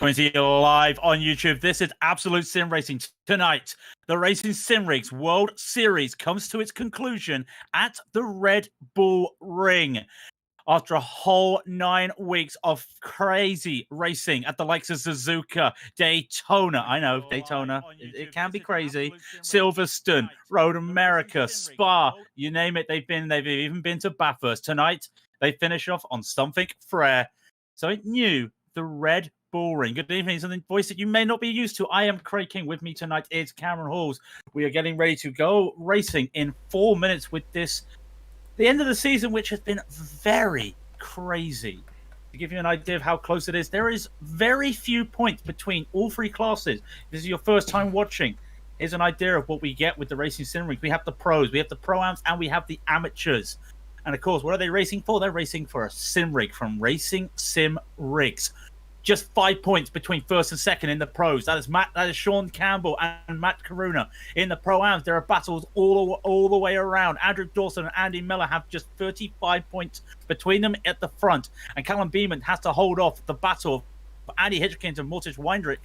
Coming to you live on YouTube. This is Absolute Sim Racing. Tonight, the Racing Sim Rigs World Series comes to its conclusion at the Red Bull Ring. After a whole 9 weeks of crazy racing at the likes of Suzuka, Daytona, I know, Daytona, it can be crazy, Silverstone, Road America, Spa, you name it, they've even been to Bathurst. Tonight, they finish off on something rare, something new, the Red Bull Ring. Good evening, something voice that you may not be used to. I am Craig King. With me tonight is Cameron Halls. We are getting ready to go racing in 4 minutes with the end of the season, which has been very crazy. To give you an idea of how close it is, there is very few points between all three classes. If this is your first time watching, here's an idea of what we get with the Racing Sim Rigs. We have the pros, we have the pro-ams, and we have the amateurs. And of course, what are they racing for? They're racing for a sim rig from Racing Sim Rigs. Just 5 points between first and second in the pros. That is Sean Campbell and Matt Karuna. In the pro-ams, there are battles all the way around. Andrew Dawson and Andy Miller have just 35 points between them at the front. And Callum Beeman has to hold off the battle of Andy Hitchkins and Mortis Weindrich.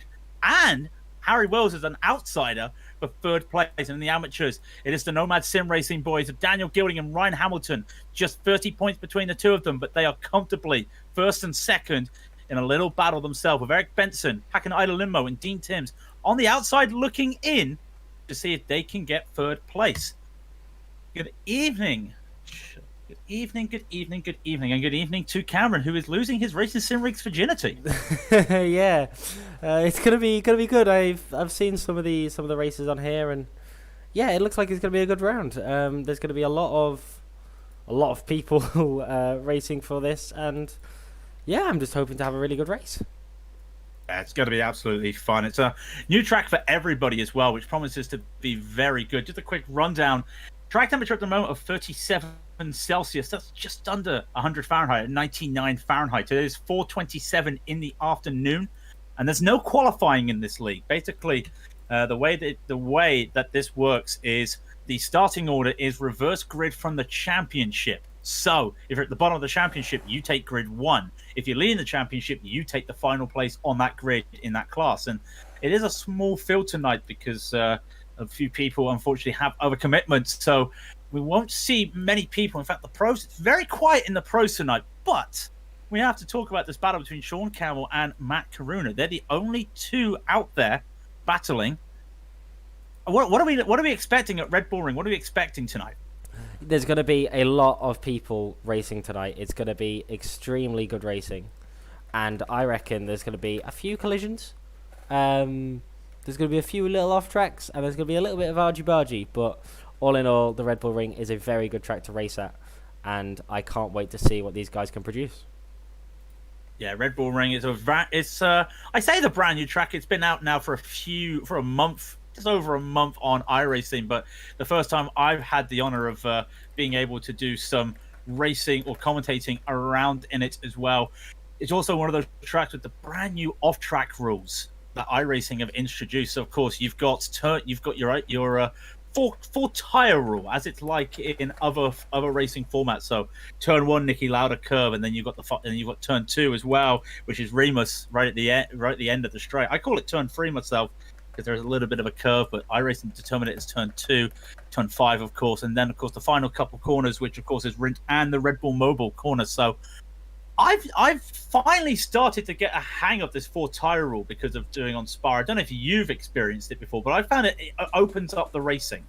And Harry Wells is an outsider for third place. And in the amateurs, it is the Nomad Sim Racing boys of Daniel Gilding and Ryan Hamilton. Just 30 points between the two of them, but they are comfortably first and second in a little battle themselves with Eric Benson, Hakan Ida Limo, and Dean Timms on the outside looking in to see if they can get third place. Good evening. Good evening, good evening, good evening. And good evening to Cameron, who is losing his Racing Sim Rigs virginity. Yeah, it's gonna be good. I've seen some of the races on here, and yeah, it looks like it's gonna be a good round. There's gonna be a lot of people racing for this, and yeah, I'm just hoping to have a really good race. Yeah, it's going to be absolutely fun. It's a new track for everybody as well, which promises to be very good. Just a quick rundown. Track temperature at the moment of 37 Celsius. That's just under 100 Fahrenheit, 99 Fahrenheit. It is 4:27 in the afternoon, and there's no qualifying in this league. Basically, the way that this works is the starting order is reverse grid from the championship. So, if you're at the bottom of the championship, you take grid 1. If you're leading the championship, you take the final place on that grid in that class. And it is a small field tonight because a few people, unfortunately, have other commitments. So, we won't see many people. In fact, the pros, it's very quiet in the pros tonight. But we have to talk about this battle between Sean Campbell and Matt Karuna. They're the only two out there battling. What are we expecting at Red Bull Ring? What are we expecting tonight? There's going to be a lot of people racing tonight. It's going to be extremely good racing, and I reckon there's going to be a few collisions. There's going to be a few little off tracks, and there's going to be a little bit of argy-bargy, but all in all, the Red Bull Ring is a very good track to race at, and I can't wait to see what these guys can produce. Yeah, Red Bull Ring is I say the brand new track. It's been out now for a month. Just over a month on iRacing, but the first time I've had the honor of being able to do some racing or commentating around in it as well. It's also one of those tracks with the brand new off-track rules that iRacing have introduced. So of course, you've got your four tire rule, as it's like in other racing formats. So turn 1, Nicky Lauda curve, and then you've got turn 2 as well, which is Remus right at the end of the straight. I call it turn 3 myself, because there's a little bit of a curve, but iRacing determined it as turn 2, turn 5, of course, and then, of course, the final couple corners, which, of course, is Rint and the Red Bull Mobile corner. So I've finally started to get a hang of this 4-tire rule because of doing on Spa. I don't know if you've experienced it before, but I found it opens up the racing.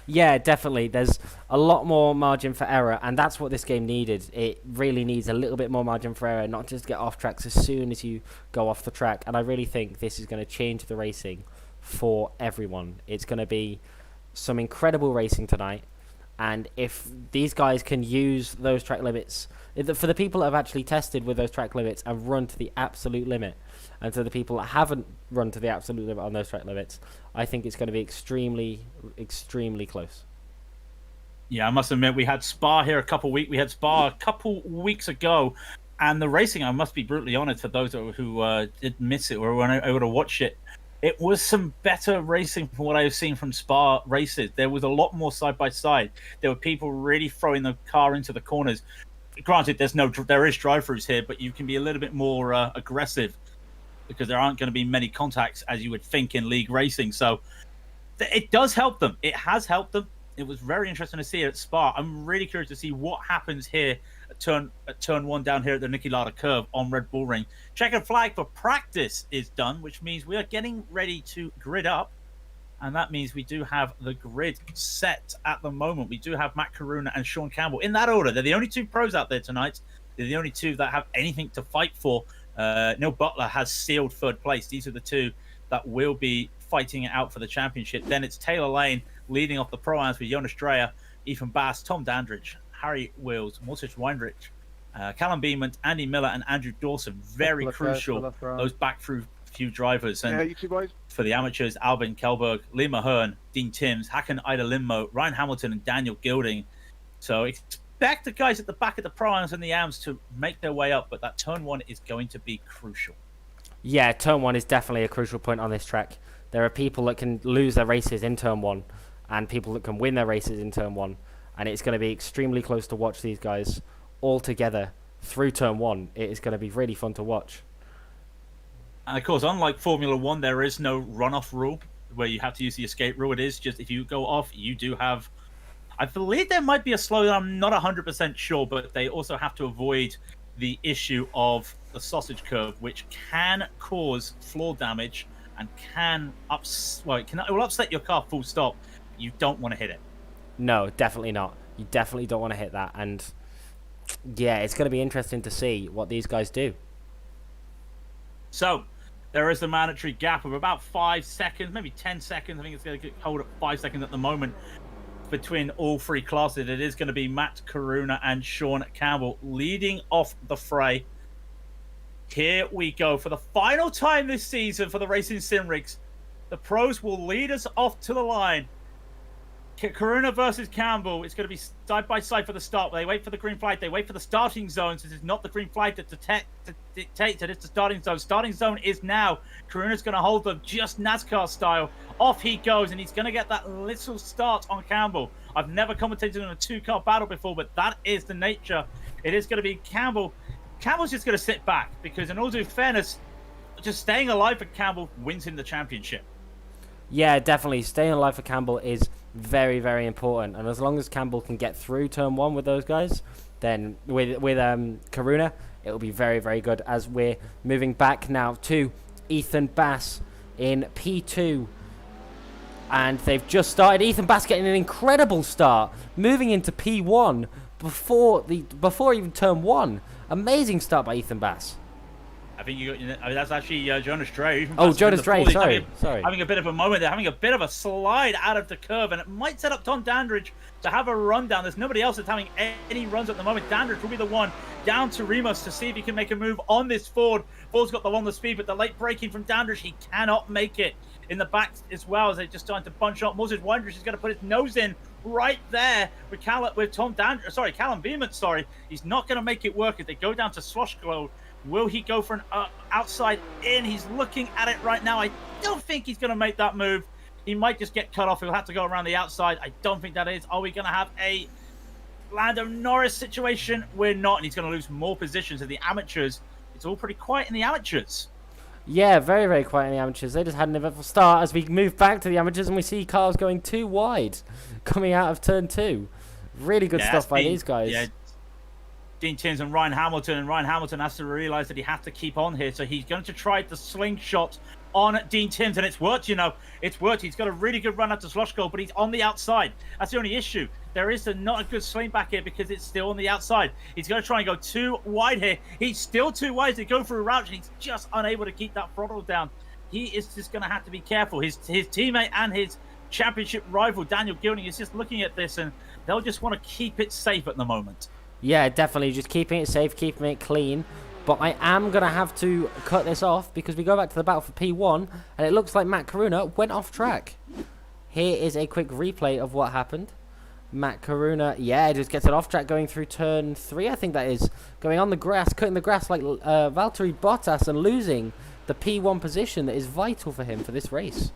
Yeah, definitely. There's a lot more margin for error, and that's what this game needed. It really needs a little bit more margin for error, not just get off tracks as soon as you go off the track. And I really think this is going to change the racing for everyone. It's going to be some incredible racing tonight, and if these guys can use those track limits, for the people that have actually tested with those track limits and run to the absolute limit, and to the people that haven't run to the absolute limit on those track limits, I think it's going to be extremely, extremely close. Yeah, I must admit, we had Spa here a couple weeks ago, and the racing, I must be brutally honest for those who did miss it or weren't able to watch it, it was some better racing from what I've seen from Spa races. There was a lot more side-by-side. There were people really throwing the car into the corners. Granted, there is drive-throughs here, but you can be a little bit more aggressive because there aren't going to be many contacts as you would think in league racing. So it does help them. It has helped them. It was very interesting to see it at Spa. I'm really curious to see what happens here at turn one down here at the Niki Lauda curve on Red Bull Ring. Checkered flag for practice is done, which means we are getting ready to grid up. And that means we do have the grid set at the moment. We do have Matt Karuna and Sean Campbell in that order. They're the only two pros out there tonight. They're the only two that have anything to fight for. Neil Butler has sealed third place. These are the two that will be fighting it out for the championship. Then it's Taylor Lane leading off the pro-ams with Jonas Dreyer, Ethan Bass, Tom Dandridge, Harry Wills, Mortis Weinrich, Callum Beeman, Andy Miller, and Andrew Dawson. Very crucial, those back through few drivers. And you two boys. For the amateurs, Albin Kelberg, Lee Mahern, Dean Timms, Hakan Ida Limmo, Ryan Hamilton, and Daniel Gilding. So expect the guys at the back of the pro-ams and the AMs to make their way up, but that turn one is going to be crucial. Yeah, turn one is definitely a crucial point on this track. There are people that can lose their races in turn one and people that can win their races in turn one. And it's going to be extremely close to watch these guys all together through turn one. It is going to be really fun to watch. And of course, unlike Formula One, there is no runoff rule where you have to use the escape rule. It is just if you go off, you do have... I believe there might be a slowdown. I'm not 100% sure, but they also have to avoid the issue of the sausage curve, which can cause floor damage and can it will upset your car full stop. You don't want to hit it. No, definitely not. You definitely don't want to hit that. And yeah, it's going to be interesting to see what these guys do. So there is a mandatory gap of about 5 seconds, maybe 10 seconds. I think it's going to hold at 5 seconds at the moment between all three classes. It is going to be Matt Karuna and Sean Campbell leading off the fray. Here we go. For the final time this season for the Racing Sim Rigs, the pros will lead us off to the line. Karuna versus Campbell. It's going to be side by side for the start. They wait for the green flag. They wait for the starting zone. This is not the green flag that dictates it. It's the starting zone. Starting zone is now. Karuna's going to hold them just NASCAR style. Off he goes, and he's going to get that little start on Campbell. I've never commentated on a two-car battle before, but that is the nature. It is going to be Campbell. Campbell's just going to sit back because, in all due fairness, just staying alive for Campbell wins him the championship. Yeah, definitely. Staying alive for Campbell is very, very important. And as long as Campbell can get through turn one with those guys, then with Karuna, it will be very, very good. As we're moving back now to Ethan Bass in P2. And they've just started. Ethan Bass getting an incredible start, moving into P1 before even turn one. Amazing start by Ethan Bass. I think that's actually Jonas Dreyer. Oh, Jonas Dreyer, sorry. Having a bit of a moment. They're having a bit of a slide out of the curve, and it might set up Tom Dandridge to have a run down. There's nobody else that's having any runs at the moment. Dandridge will be the one down to Remus to see if he can make a move on this Ford. Ford's got the longer speed, but the late braking from Dandridge, he cannot make it. In the back as well, as they're just starting to bunch up. Moses Wondrich is going to put his nose in right there with Callum Beeman. He's not going to make it work as they go down to Sloshgold. Will he go for an outside in? He's looking at it right now. I don't think he's going to make that move. He might just get cut off. He'll have to go around the outside. I don't think that is. Are we going to have a Lando Norris situation? We're not, and he's going to lose more positions in the amateurs. It's all pretty quiet in the amateurs. Yeah, very, very quiet in the amateurs. They just had an eventful start as we move back to the amateurs and we see cars going too wide coming out of turn two. Really good stuff by these guys. Yeah. Dean Timms and Ryan Hamilton has to realize that he has to keep on here, so he's going to try the slingshot on Dean Timms, and it's worked. It's worked. He's got a really good run up to Sloshgold, but he's on the outside. That's the only issue. There is not a good swing back here because it's still on the outside. He's going to try and go too wide here. He's still too wide to go through Rouch, and he's just unable to keep that throttle down. He is just going to have to be careful. His teammate and his championship rival, Daniel Gilding, is just looking at this, and they'll just want to keep it safe at the moment. Yeah, definitely. Just keeping it safe, keeping it clean. But I am going to have to cut this off because we go back to the battle for P1, and it looks like Matt Karuna went off track. Here is a quick replay of what happened. Matt Karuna, just gets it off track going through turn 3, I think that is. Going on the grass, cutting the grass like Valtteri Bottas and losing the P1 position that is vital for him for this race.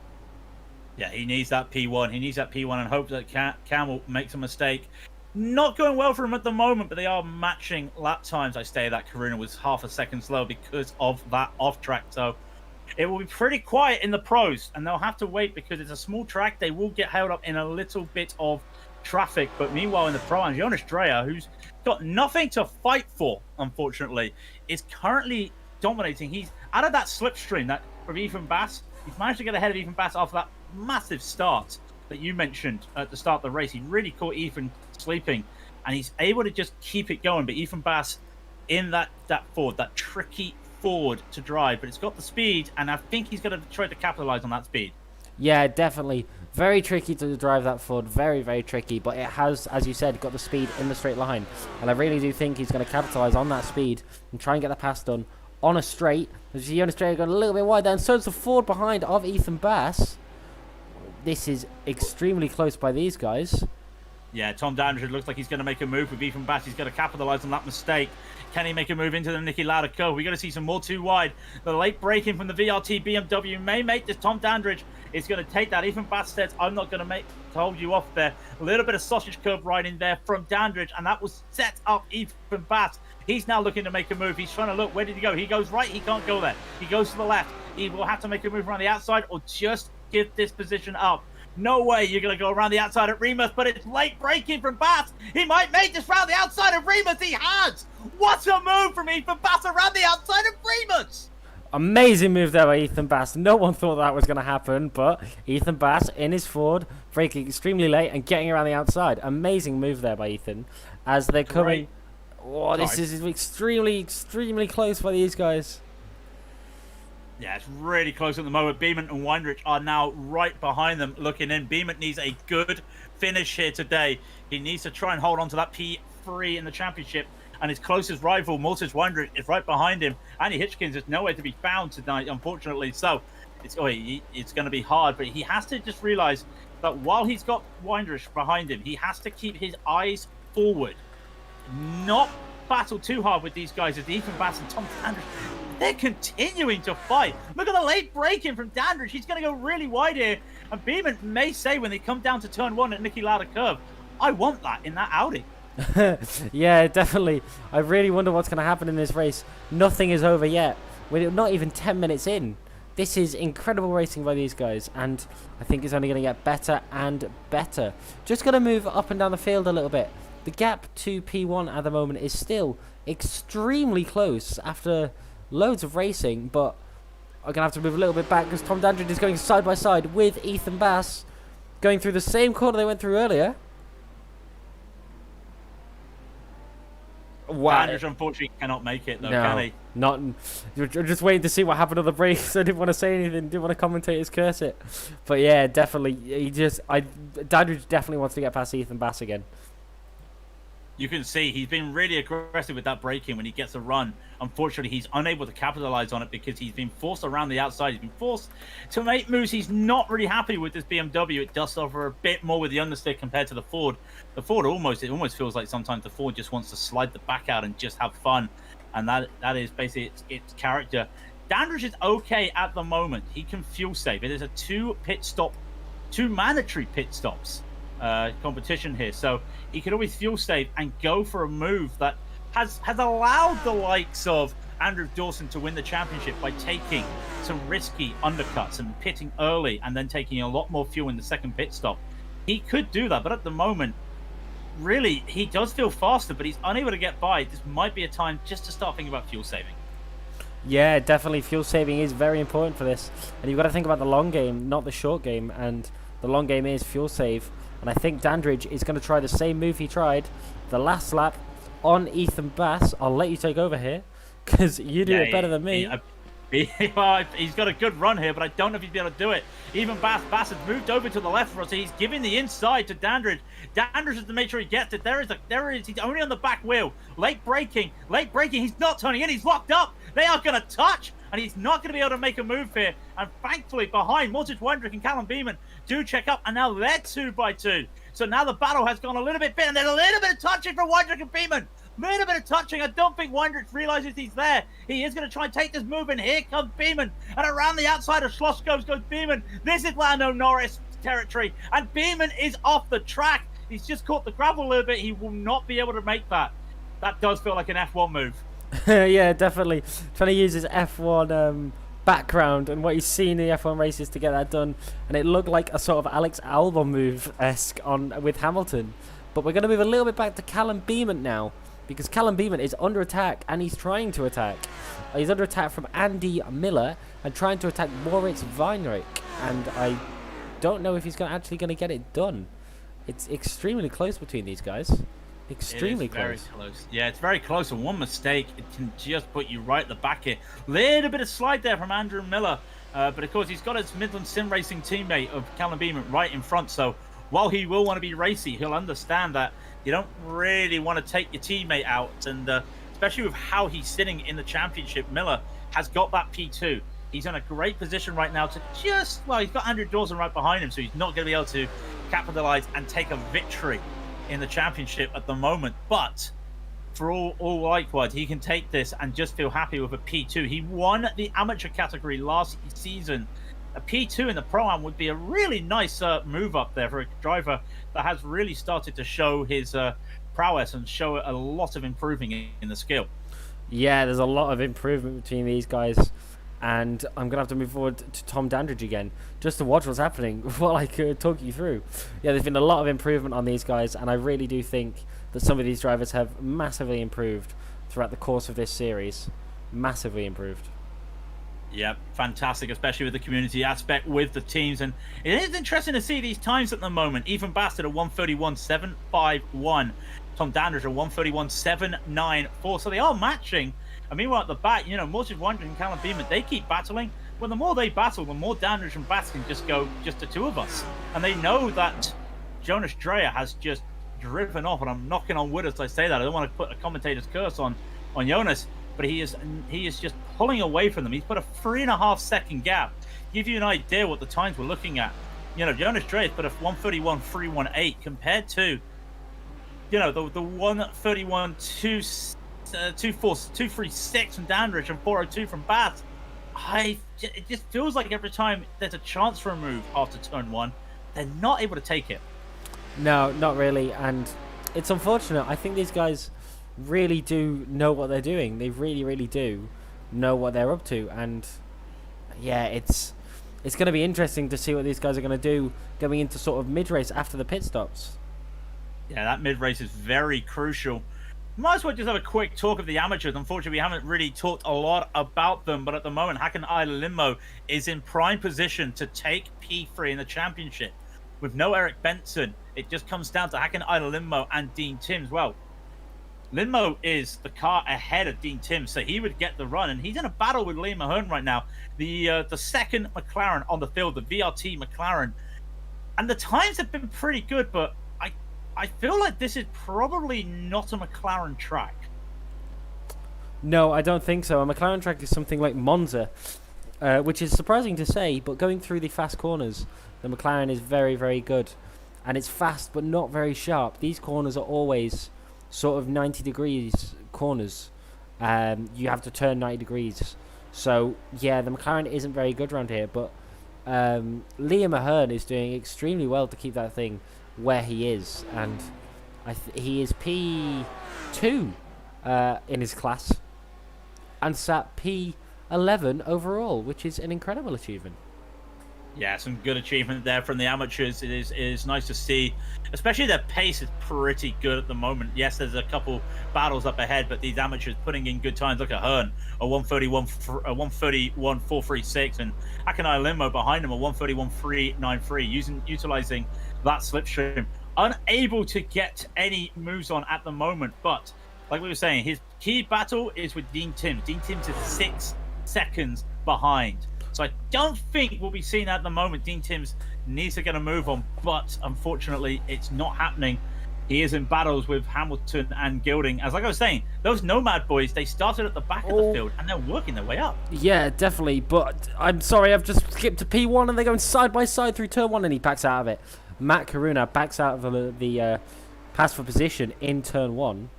Yeah, he needs that P1. He needs that P1 and hope that Campbell makes a mistake. Not going well for him at the moment, but they are matching lap times. I say that Karuna was half a second slow because of that off track. So It will be pretty quiet in the pros, and they'll have to wait because it's a small track. They will get held up in a little bit of traffic. But meanwhile, in the pro, Jonas Dreyer, who's got nothing to fight for, unfortunately, is currently dominating. He's out of that slipstream that from Ethan Bass. He's managed to get ahead of Ethan Bass after that massive start that you mentioned at the start of the race. He really caught Ethan sleeping, and he's able to just keep it going. But Ethan Bass in that Ford, that tricky Ford to drive, but it's got the speed, and I think he's going to try to capitalize on that speed. Yeah, definitely. Very tricky to drive that Ford. Very, very tricky. But it has, as you said, got the speed in the straight line. And I really do think he's going to capitalize on that speed and try and get the pass done on a straight. As you see on a straight, going a little bit wide there. And so it's the Ford behind of Ethan Bass. This is extremely close by these guys. Yeah, Tom Dandridge looks like he's going to make a move with Ethan Bass. He's going to capitalize on that mistake. Can he make a move into the Niki Lauda curve? We're going to see some more too wide. The late braking from the VRT BMW may make this. Tom Dandridge is going to take that. Ethan Bass says, I'm not going to hold you off there. A little bit of sausage curve right in there from Dandridge, and that was set up Ethan Bass. He's now looking to make a move. He's trying to look. Where did he go? He goes right. He can't go there. He goes to the left. He will have to make a move around the outside or just give this position up. No way you're going to go around the outside of Remus, but it's late braking from Bass. He might make this round the outside of Remus. He has. What a move from Ethan Bass around the outside of Remus. Amazing move there by Ethan Bass. No one thought that was going to happen, but Ethan Bass in his Ford, braking extremely late and getting around the outside. Amazing move there by Ethan as they're coming. Oh, this is extremely, extremely close by these guys. Yeah, it's really close at the moment. Beeman and Weinrich are now right behind them looking in. Beeman needs a good finish here today. He needs to try and hold on to that P3 in the championship. And his closest rival, Mortis Weinrich, is right behind him. Andy Hitchkins is nowhere to be found tonight, unfortunately. So it's going to be hard. But he has to just realize that while he's got Weinrich behind him, he has to keep his eyes forward. Not battle too hard with these guys as Ethan Bass and Tom Dandridge. They're continuing to fight. Look at the late braking from Dandridge. He's going to go really wide here. And Beeman may say when they come down to turn one at Niki Lauda curve, I want that in that Audi. Yeah, definitely. I really wonder what's going to happen in this race. Nothing is over yet. We're not even 10 minutes in. This is incredible racing by these guys, and I think it's only going to get better and better. Just going to move up and down the field a little bit. The gap to P1 at the moment is still extremely close after loads of racing, but I'm going to have to move a little bit back because Tom Dandridge is going side by side with Ethan Bass, going through the same corner they went through earlier. Wow. Dandridge unfortunately cannot make it though, can he? Not. You're just waiting to see what happened on the brakes. I didn't want to say anything. Didn't want to commentators curse it. But yeah, definitely. Dandridge definitely wants to get past Ethan Bass again. You can see he's been really aggressive with that braking when he gets a run. Unfortunately, he's unable to capitalize on it because he's been forced around the outside. He's been forced to make moves. He's not really happy with this BMW. It does offer a bit more with the understeer compared to the Ford. The Ford it almost feels like sometimes the Ford just wants to slide the back out and just have fun. And that is basically its character. Dandridge is okay at the moment. He can fuel save. It is a two mandatory pit stops competition here. So he can always fuel save and go for a move that has allowed the likes of Andrew Dawson to win the championship by taking some risky undercuts and pitting early and then taking a lot more fuel in the second pit stop. He could do that, but at the moment, really, he does feel faster, but he's unable to get by. This might be a time just to start thinking about fuel saving. Yeah, definitely. Fuel saving is very important for this. And you've got to think about the long game, not the short game. And the long game is fuel save. And I think Dandridge is going to try the same move he tried the last lap on Ethan Bass. I'll let you take over here because you do it better than me. He's got a good run here, but I don't know if he's be able to do it. Even Bass has moved over to the left for us. So he's giving the inside to Dandridge. Dandridge has to make sure he gets it. There he is. He's only on the back wheel. Late braking. He's not turning in. He's locked up. They are going to touch, and he's not going to be able to make a move here. And thankfully, behind Mortis Wendrick and Callum Beeman do check up, and now they're 2 by 2. So now the battle has gone a little bit and there's a little bit of touching from Wendrick and Beeman. Little bit of touching. I don't think Weinrich realizes he's there. He is going to try and take this move, and here comes Beeman. And around the outside of Schlosskovs goes Beeman. This is Lando Norris territory, and Beeman is off the track. He's just caught the gravel a little bit. He will not be able to make that. That does feel like an F1 move. Yeah, definitely. Trying to use his F1 background and what he's seen in the F1 races to get that done, and it looked like a sort of Alex Albon move-esque with Hamilton. But we're going to move a little bit back to Callum Beament now, because Callum Beament is under attack, and he's trying to attack. He's under attack from Andy Miller and trying to attack Moritz Weinreich, and I don't know if he's actually going to get it done. It's extremely close between these guys. Extremely close. Very close. Yeah, it's very close, and one mistake, it can just put you right at the back here. Little bit of slide there from Andrew Miller, but of course he's got his Midland Sim Racing teammate of Callum Beament right in front, so while he will want to be racy, he'll understand that you don't really want to take your teammate out, and especially with how he's sitting in the championship, Miller has got that P2. He's in a great position right now to he's got Andrew Dawson right behind him, so he's not going to be able to capitalize and take a victory in the championship at the moment. But for all likewise, he can take this and just feel happy with a P2. He won the amateur category last season. A P2 in the Pro-Am would be a really nice move up there for a driver that has really started to show his prowess and show a lot of improving in the skill. Yeah, there's a lot of improvement between these guys. And I'm going to have to move forward to Tom Dandridge again, just to watch what's happening while I could talk you through. Yeah, there's been a lot of improvement on these guys, and I really do think that some of these drivers have massively improved throughout the course of this series. Massively improved. Yeah, fantastic, especially with the community aspect with the teams. And it is interesting to see these times at the moment. Ethan Bastard at 1:31.751. Tom Dandridge at 1:31.794. So they are matching. And meanwhile, at the back, Moses Wonders and Callum Beament, they keep battling. Well, the more they battle, the more Dandridge and Bass can just go just the two of us. And they know that Jonas Dreyer has just driven off, and I'm knocking on wood as I say that. I don't want to put a commentator's curse on Jonas, but he is just pulling away from them. He's put a 3.5 second gap. Give you an idea what the times we're looking at. Jonas Dreyer put a 1:31.318 compared to, the 2:36 from Dandridge and 4:02 from Bath. It just feels like every time there's a chance for a move after turn one, they're not able to take it. No, not really, and it's unfortunate. I think these guys really do know what they're doing. They really, really do know what they're up to, and yeah, it's going to be interesting to see what these guys are going to do going into sort of mid-race after the pit stops. Yeah, that mid-race is very crucial. Might as well just have a quick talk of the amateurs. Unfortunately, we haven't really talked a lot about them, but at the moment, Hakan Ilalimo is in prime position to take P3 in the championship. With no Eric Benson, it just comes down to Hakan Ilalimo and Dean Timms. Well, Lindmo is the car ahead of Dean Timms, so he would get the run, and he's in a battle with Liam Ahern right now. The second McLaren on the field, the VRT McLaren. And the times have been pretty good, but I feel like this is probably not a McLaren track. No, I don't think so. A McLaren track is something like Monza, which is surprising to say, but going through the fast corners, the McLaren is very, very good. And it's fast, but not very sharp. These corners are always sort of 90 degrees corners. You have to turn 90 degrees. So, yeah, the McLaren isn't very good around here, but Liam Ahern is doing extremely well to keep that thing where he is, and he is P2 in his class and sat P11 overall, which is an incredible achievement. Yeah, some good achievement there from the amateurs. It is nice to see, especially their pace is pretty good at the moment. Yes, there's a couple battles up ahead, but these amateurs putting in good times. Look at Hearn, a 1:31.436, and Hakan Limo behind him, a 1:31.393, utilizing that slipstream. Unable to get any moves on at the moment, but like we were saying, his key battle is with Dean Timms. Dean Timms is 6 seconds behind. So I don't think we'll be seeing that at the moment. Dean Timms needs to get a move on, but unfortunately, it's not happening. He is in battles with Hamilton and Gilding. As like I was saying, those Nomad boys, they started at the back of the field, and they're working their way up. Yeah, definitely. But I'm sorry, I've just skipped to P1, and they're going side by side through turn 1, and he backs out of it. Matt Karuna backs out of the pass for position in turn 1.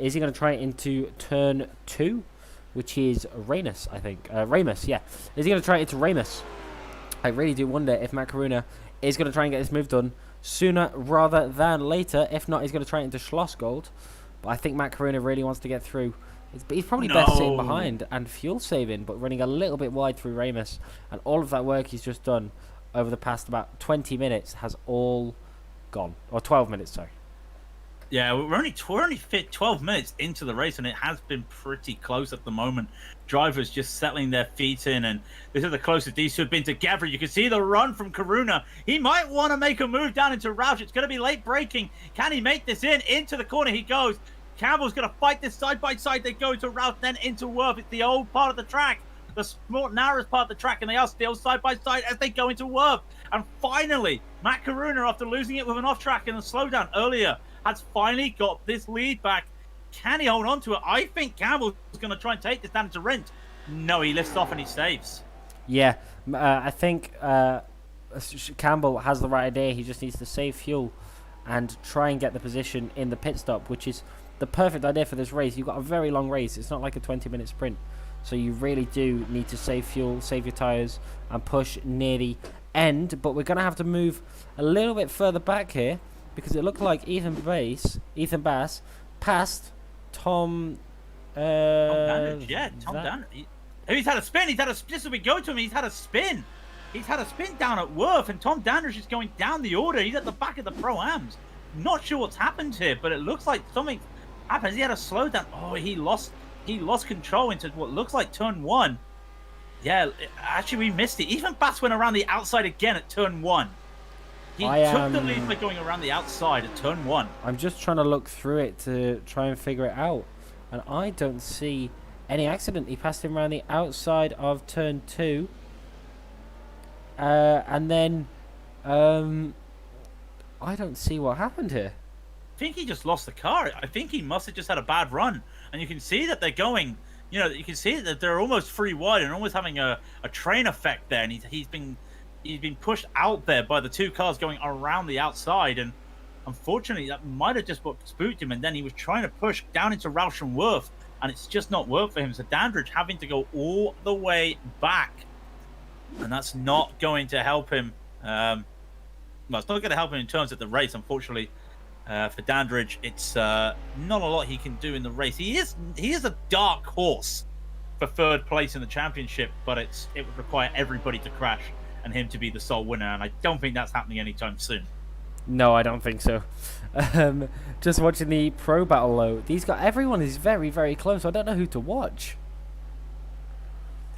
Is he going to try it into turn 2? Which is Ramus, I think. Ramus, yeah. Is he going to try it into Ramus? I really do wonder if Matt Karuna is going to try and get this move done sooner rather than later. If not, he's going to try it into Schlossgold. But I think Matt Karuna really wants to get through He's probably best sitting No. behind and fuel saving, but running a little bit wide through Ramus. And all of that work he's just done over the past about 20 minutes has all gone. Or 12 minutes, sorry. Yeah, we're only fit 12 minutes into the race, and it has been pretty close at the moment. Drivers just settling their feet in, and this is the closest these two have been together. You can see the run from Karuna. He might want to make a move down into Roush. It's going to be late braking. Can he make this in? Into the corner he goes. Campbell's going to fight this side by side. They go to Roush, then into Worth. It's the old part of the track, the small, narrowest part of the track, and they are still side by side as they go into Worth. And finally, Matt Karuna, after losing it with an off-track in the slowdown earlier, has finally got this lead back. Can he hold on to it? I think Campbell's going to try and take this down to Rint. No, he lifts off and he saves. Yeah, I think Campbell has the right idea. He just needs to save fuel and try and get the position in the pit stop, which is the perfect idea for this race. You've got a very long race. It's not like a 20-minute sprint. So you really do need to save fuel, save your tyres, and push near the end. But we're going to have to move a little bit further back here, because it looked like Ethan Bass passed Tom Dandridge, yeah, Tom Dandridge. He's had a spin. Just as we go to him, he's had a spin. He's had a spin down at Worth, and Tom Dandridge is going down the order. He's at the back of the Pro-Ams. Not sure what's happened here, but it looks like something happened. He had a slowdown. Oh, he lost control into what looks like turn 1. Yeah, actually, we missed it. Even Bass went around the outside again at turn 1. He took the lead by going around the outside at turn 1. I'm just trying to look through it to try and figure it out, and I don't see any accident. He passed him around the outside of turn 2, and then I don't see what happened here. I think he just lost the car. I think he must have just had a bad run, and you can see that they're going. You can see that they're almost free wide and almost having a train effect there, and he's been pushed out there by the two cars going around the outside, and unfortunately that might have just what spooked him, and then he was trying to push down into Roush and Worth, and it's just not worked for him. So Dandridge having to go all the way back, and that's not going to help him. Well, it's not going to help him in terms of the race, unfortunately. For Dandridge, it's not a lot he can do in the race. He is a dark horse for third place in the championship, but it would require everybody to crash and him to be the sole winner, and I don't think that's happening anytime soon. No, I don't think so. Just watching the pro battle though, everyone is very, very close. I don't know who to watch.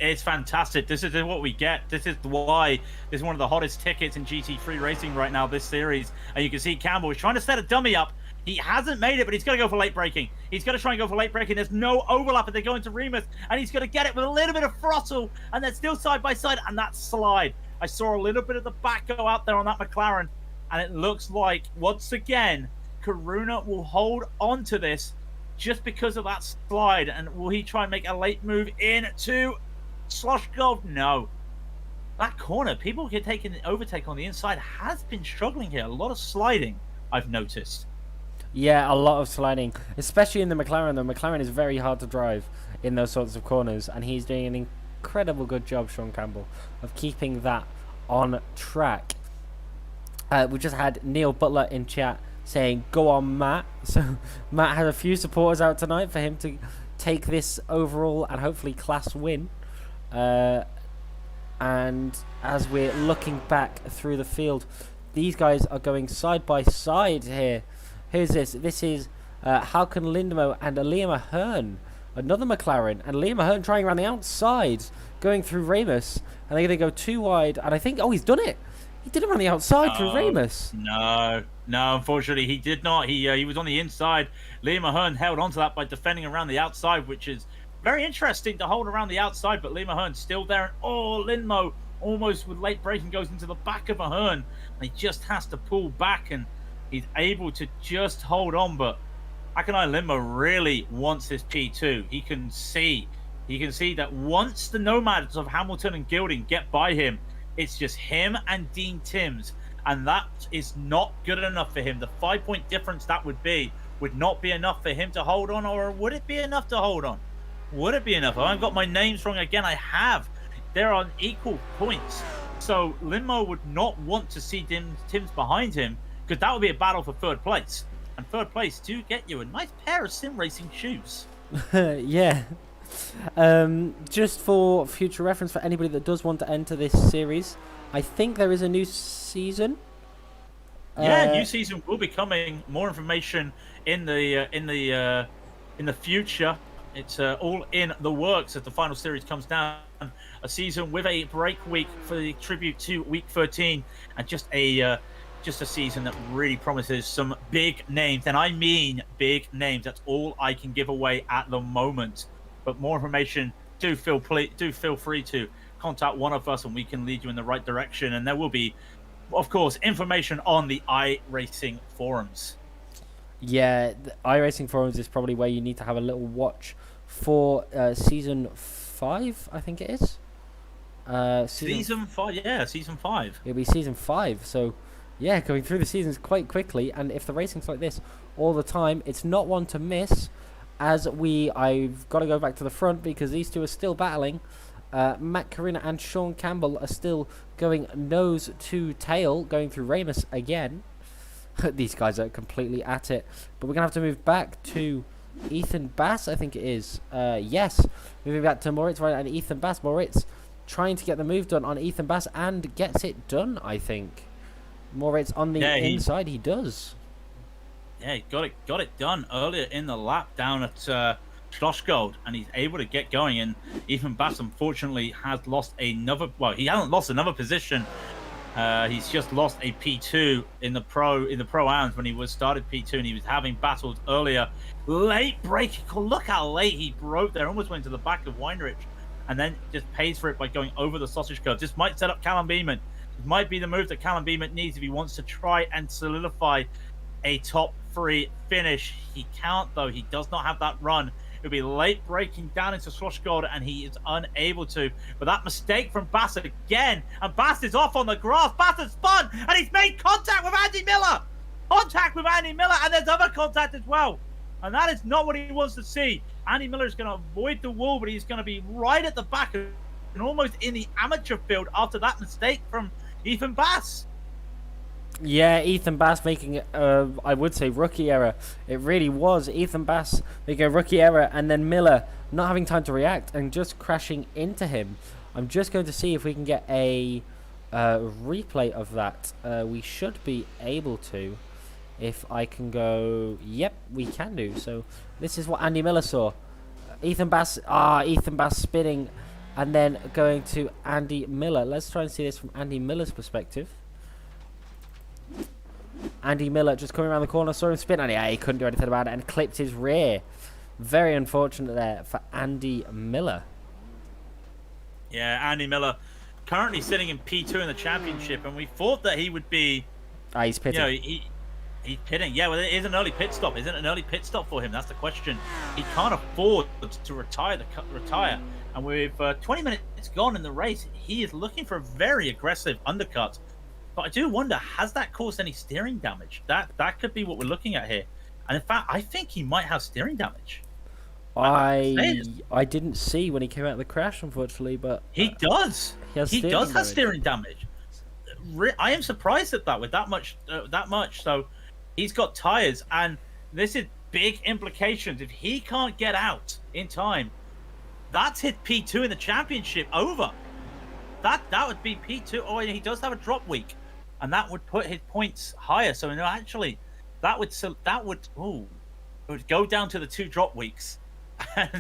It's fantastic. This is what we get. This is why this is one of the hottest tickets in GT3 racing right now, this series. And you can see Campbell is trying to set a dummy up. He hasn't made it, but he's going to go for late braking. He's going to try and go for late braking. There's no overlap, and they go into Remus, and he's going to get it with a little bit of throttle, and they're still side by side, and that slide. I saw a little bit of the back go out there on that McLaren, and it looks like, once again, Karuna will hold on to this just because of that slide. And will he try and make a late move into Slosh Gold? No. That corner, people can take an overtake on the inside, has been struggling here. A lot of sliding, I've noticed. Yeah, a lot of sliding, especially in the McLaren. The McLaren is very hard to drive in those sorts of corners, and he's doing an incredible good job, Sean Campbell, of keeping that on track. We just had Neil Butler in chat saying, "Go on, Matt." So Matt had a few supporters out tonight for him to take this overall and hopefully class win. And as we're looking back through the field, these guys are going side by side here. Who's this? This is Hauken Lindmo and Liam Ahern, another McLaren, and Liam Ahern trying around the outside, going through Remus, and they're going to go too wide. And I think, he's done it. He did it on the outside through Remus. No, unfortunately he did not. He was on the inside. Liam Ahern held onto that by defending around the outside, which is very interesting to hold around the outside, but Liam Ahern's still there. And Lindmo almost with late braking goes into the back of Ahern. And he just has to pull back, and he's able to just hold on. But Akanai Lindmo really wants this P2. He can see that once the nomads of Hamilton and Gilding get by him, it's just him and Dean Timms, and that is not good enough for him. The 5-point difference that would not be enough for him to hold on, or would it be enough to hold on? Would it be enough? I've got my names wrong again. I have. They're on equal points. So Lindmo would not want to see Timms behind him, because that would be a battle for third place. And third place to get you a nice pair of sim racing shoes. Yeah. Just for future reference for anybody that does want to enter this series, I think there is a new season. Yeah, new season will be coming. More information in the future. It's all in the works as the final series comes down. A season with a break week for the tribute to Week 13, and just a season that really promises some big names, and I mean big names. That's all I can give away at the moment. But more information, do feel free to contact one of us, and we can lead you in the right direction. And there will be, of course, information on the iRacing forums. Yeah, the iRacing forums is probably where you need to have a little watch for season 5, I think it is. Season 5, yeah, season 5. It'll be season 5, so yeah, going through the seasons quite quickly. And if the racing's like this all the time, it's not one to miss. I've got to go back to the front because these two are still battling. Matt Carina and Sean Campbell are still going nose to tail, going through Ramus again. These guys are completely at it. But we're going to have to move back to Ethan Bass, I think it is. Yes, moving back to Moritz right, and Ethan Bass. Moritz trying to get the move done on Ethan Bass and gets it done, I think. Moritz on the inside, he does. Yeah, he got it done earlier in the lap down at Schlossgold, and he's able to get going. And Ethan Bass, unfortunately, has lost another. Well, he hasn't lost another position. He's just lost a P2 in the pro-ams when he was started P2, and he was having battles earlier. Late break. Look how late he broke there. Almost went to the back of Weinrich, and then just pays for it by going over the sausage curve. This might set up Callum Beeman. It might be the move that Callum Beeman needs if he wants to try and solidify a top 3 finish. He can't, though. He does not have that run. It'll be late breaking down into Schlossgold, and he is unable to. But that mistake from Bass again, and Bass is off on the grass. Bass has spun, and he's made contact with Andy Miller. Contact with Andy Miller, and there's other contact as well. And that is not what he wants to see. Andy Miller is going to avoid the wall, but he's going to be right at the back and almost in the amateur field after that mistake from Ethan Bass. Yeah, Ethan Bass making, I would say, rookie error. It really was. Ethan Bass making a rookie error, and then Miller not having time to react and just crashing into him. I'm just going to see if we can get a replay of that. We should be able to. If I can go... Yep, we can do. So this is what Andy Miller saw. Ethan Bass spinning and then going to Andy Miller. Let's try and see this from Andy Miller's perspective. Andy Miller just coming around the corner, saw him spin, and he couldn't do anything about it and clipped his rear. Very unfortunate there for Andy Miller. Yeah, Andy Miller currently sitting in P2 in the championship, and we thought that he would be... he's pitting. He's pitting. Yeah, well, it is an early pit stop. Is it an early pit stop for him? That's the question. He can't afford to retire. And with 20 minutes gone in the race, he is looking for a very aggressive undercut. But I do wonder, has that caused any steering damage? That could be what we're looking at here. And in fact, I think he might have steering damage. I didn't see when he came out of the crash, unfortunately, but he does. He does have steering damage. I am surprised at that with that much. So he's got tires, and this is big implications. If he can't get out in time, that's hit P2 in the championship over. That would be P2. Oh, he does have a drop week, and that would put his points higher. So actually, it would go down to the 2 drop weeks. That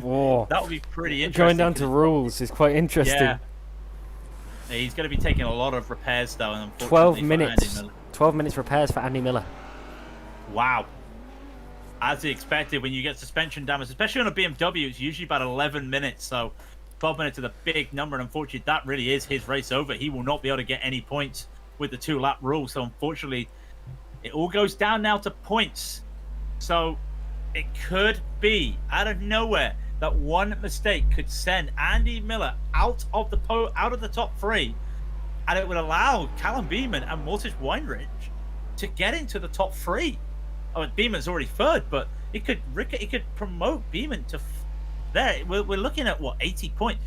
would be pretty interesting. Going down to rules is quite interesting. Yeah. He's going to be taking a lot of repairs, though. And 12 minutes. 12 minutes repairs for Andy Miller. Wow. As he expected, when you get suspension damage, especially on a BMW, it's usually about 11 minutes. So 12 minutes is a big number, and unfortunately, that really is his race over. He will not be able to get any points with the 2-lap rule. So unfortunately, it all goes down now to points. So it could be, out of nowhere, that one mistake could send Andy Miller out of the top 3, and it would allow Callum Beeman and Mortis Weinrich to get into the top 3. I mean, Beeman's already 3rd, but it could promote Beeman to there. We're looking at 80 points,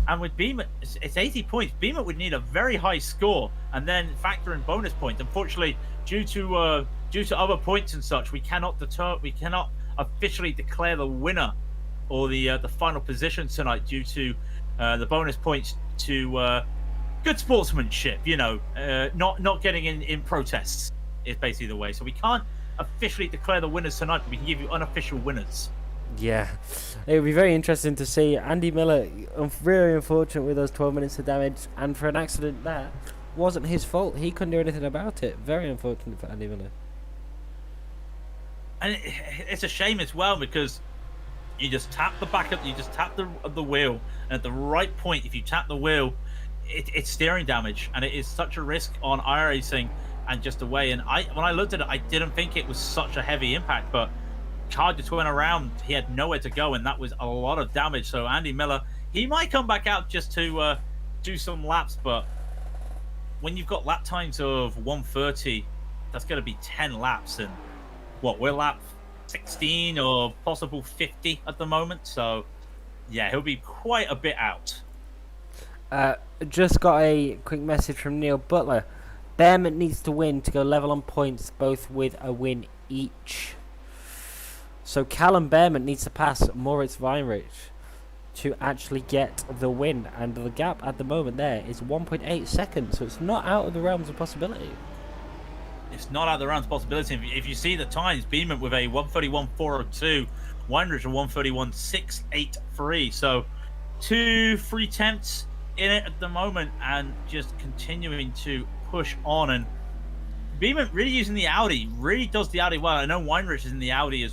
and with Beeman, it's 80 points. Beeman would need a very high score, and then factor in bonus points. Unfortunately, due to other points and such, we cannot officially declare the winner or the final position tonight due to the bonus points to good sportsmanship. Not getting in protests is basically the way. So we can't officially declare the winners tonight, but we can give you unofficial winners. Yeah, it would be very interesting to see. Andy Miller, very unfortunate with those 12 minutes of damage, and for an accident that wasn't his fault. He couldn't do anything about it. Very unfortunate for Andy Miller. And it's a shame as well, because you just tap the you just tap the wheel, and at the right point, if you tap the wheel, it's steering damage, and it is such a risk on iRacing and just away. And when I looked at it, I didn't think it was such a heavy impact, but car just went around. He had nowhere to go, and that was a lot of damage. So Andy Miller, he might come back out just to do some laps, but when you've got lap times of 1:30, that's going to be 10 laps, and we're lap 16 or possible 50 at the moment. So yeah, he'll be quite a bit out. Just got a quick message from Neil Butler. Behrman needs to win to go level on points, both with a win each. So Callum Behrman needs to pass Moritz Weinrich to actually get the win, and the gap at the moment there is 1.8 seconds, so it's not out of the realms of possibility. It's not out of the realms of possibility. If you see the times, Behrman with a 1:31.402, Weinrich a 1:31.683. So 2 free tenths in it at the moment, and just continuing to push on. And Behrman really using the Audi, really does the Audi well. I know Weinrich is in the Audi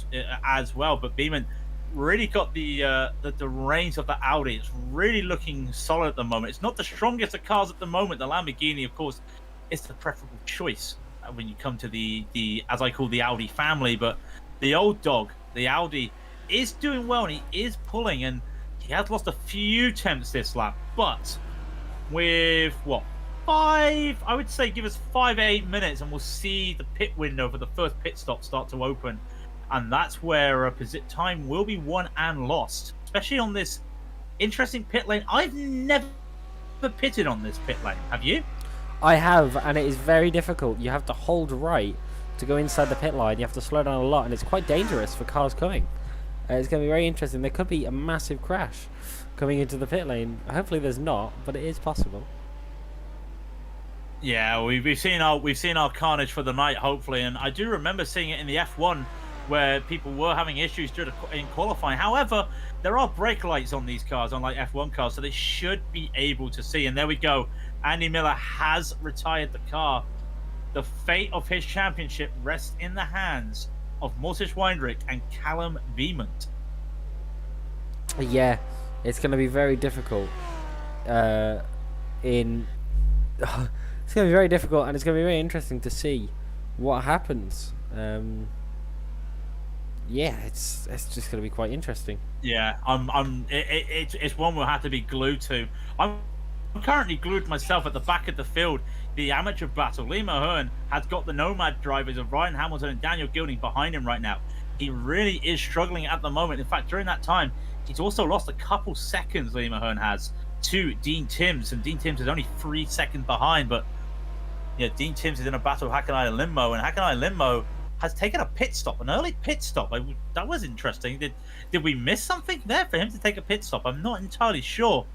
as well, but Behrman really got the reins of the Audi. It's really looking solid at the moment. It's not the strongest of cars at the moment. The Lamborghini, of course, is the preferable choice when you come to the as I call the Audi family. But the old dog, the Audi, is doing well, and he is pulling, and he has lost a few tenths this lap. But with I would say give us 5 8 minutes, and we'll see the pit window for the first pit stop start to open, and that's where time will be won and lost, especially on this interesting pit lane. I've never pitted on this pit lane. Have you? I have, and it is very difficult. You have to hold right to go inside the pit line. You have to slow down a lot, and it's quite dangerous for cars coming. It's going to be very interesting. There could be a massive crash coming into the pit lane. Hopefully there's not, but it is possible. Yeah, we've seen our carnage for the night, hopefully, and I do remember seeing it in the F1 where people were having issues in qualifying. However, there are brake lights on these cars, unlike F1 cars, so they should be able to see. And there we go. Andy Miller has retired the car. The fate of his championship rests in the hands of Moritz Weinrich and Callum Behrman. Yeah, it's going to be very difficult. It's going to be very difficult, and it's going to be very interesting to see what happens. Yeah, it's just going to be quite interesting. Yeah, it's one we'll have to be glued to. I'm currently glued myself at the back of the field. The amateur battle. Lee Mahern has got the Nomad drivers of Ryan Hamilton and Daniel Gilding behind him right now. He really is struggling at the moment. In fact, during that time, he's also lost a couple seconds, Lee Mahern has, to Dean Timms, and Dean Timms is only 3 seconds behind. But yeah, Dean Timms is in a battle with Hakanai Limmo, and Hakanai Limmo has taken a pit stop, an early pit stop. That was interesting. Did we miss something there for him to take a pit stop? I'm not entirely sure.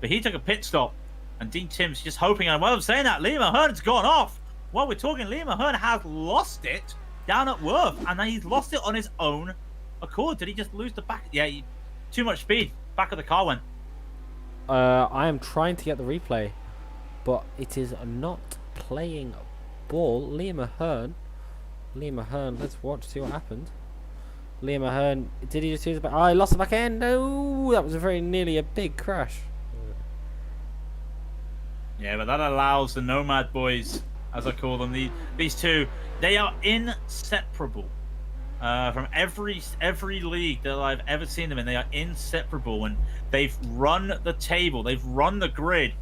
But he took a pit stop, and Dean Timms just hoping, and while I'm saying that, Lee Mahern's gone off. While we're talking, Lee Mahern has lost it down at Worth, and then he's lost it on his own accord. Did he just lose the back? Yeah, too much speed. Back of the car went. I am trying to get the replay, but it is not playing ball. Lee Mahern, let's watch, see what happened. Lee Mahern, did he just use the back? Oh, he lost the back end. No, that was very nearly a big crash. Yeah, but that allows the Nomad boys, as I call them, these two, they are inseparable. From every league that I've ever seen them in, they are inseparable, and they've run the table, they've run the grid.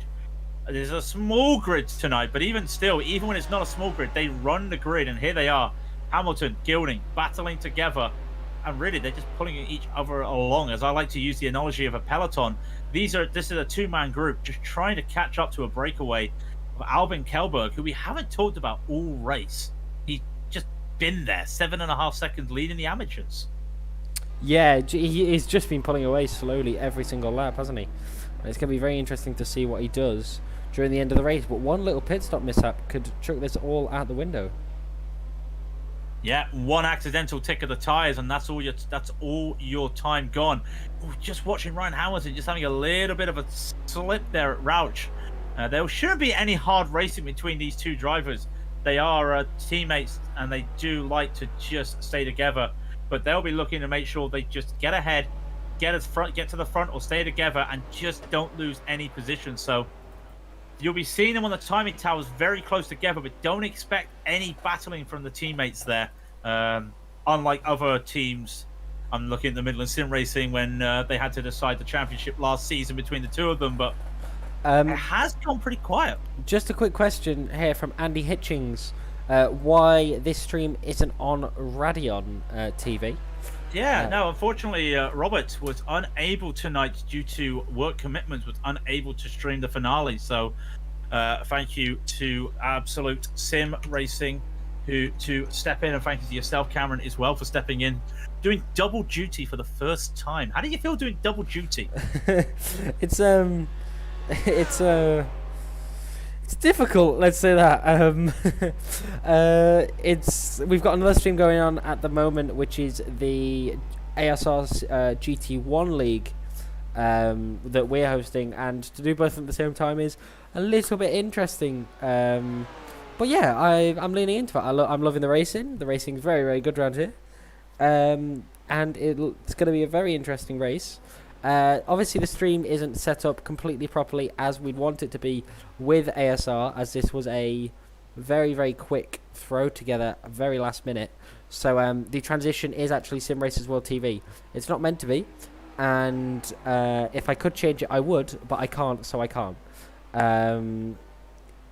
There's a small grid tonight, but even still, even when it's not a small grid, they run the grid, and here they are, Hamilton, Gilding, battling together, and really they're just pulling each other along. As I like to use the analogy of a peloton, this is a two-man group just trying to catch up to a breakaway of Albin Kelberg, who we haven't talked about all race. He's just been there, 7.5 seconds leading the amateurs. Yeah, he's just been pulling away slowly every single lap, hasn't he? And it's going to be very interesting to see what he does during the end of the race. But one little pit stop mishap could chuck this all out the window. Yeah, one accidental tick of the tires, and that's all your time gone. Ooh, just watching Ryan Hamilton just having a little bit of a slip there at Rouch. There shouldn't be any hard racing between these two drivers. They are teammates, and they do like to just stay together. But they'll be looking to make sure they just get ahead, get to the front, or stay together, and just don't lose any position. So you'll be seeing them on the timing towers very close together, but don't expect any battling from the teammates there. Unlike other teams, I'm looking at the Midland Sim Racing when they had to decide the championship last season between the two of them, but it has gone pretty quiet. Just a quick question here from Andy Hitchings. Why this stream isn't on Radeon TV? Yeah, no, unfortunately, Robert was unable tonight due to work commitments, was unable to stream the finale. So thank you to Absolute Sim Racing to step in, and thank you to yourself, Cameron, as well, for stepping in, doing double duty for the first time. How do you feel doing double duty? It's difficult, let's say that. We've got another stream going on at the moment, which is the ASR's GT1 League that we're hosting, and to do both at the same time is a little bit interesting. But yeah, I'm leaning into it. I'm loving the racing. The racing's very, very good around here, and it's going to be a very interesting race. Obviously, the stream isn't set up completely properly as we'd want it to be with ASR, as this was a very, very quick throw together, very last minute. So the transition is actually Sim Racers World TV. It's not meant to be, and if I could change it, I would, but I can't, so I can't.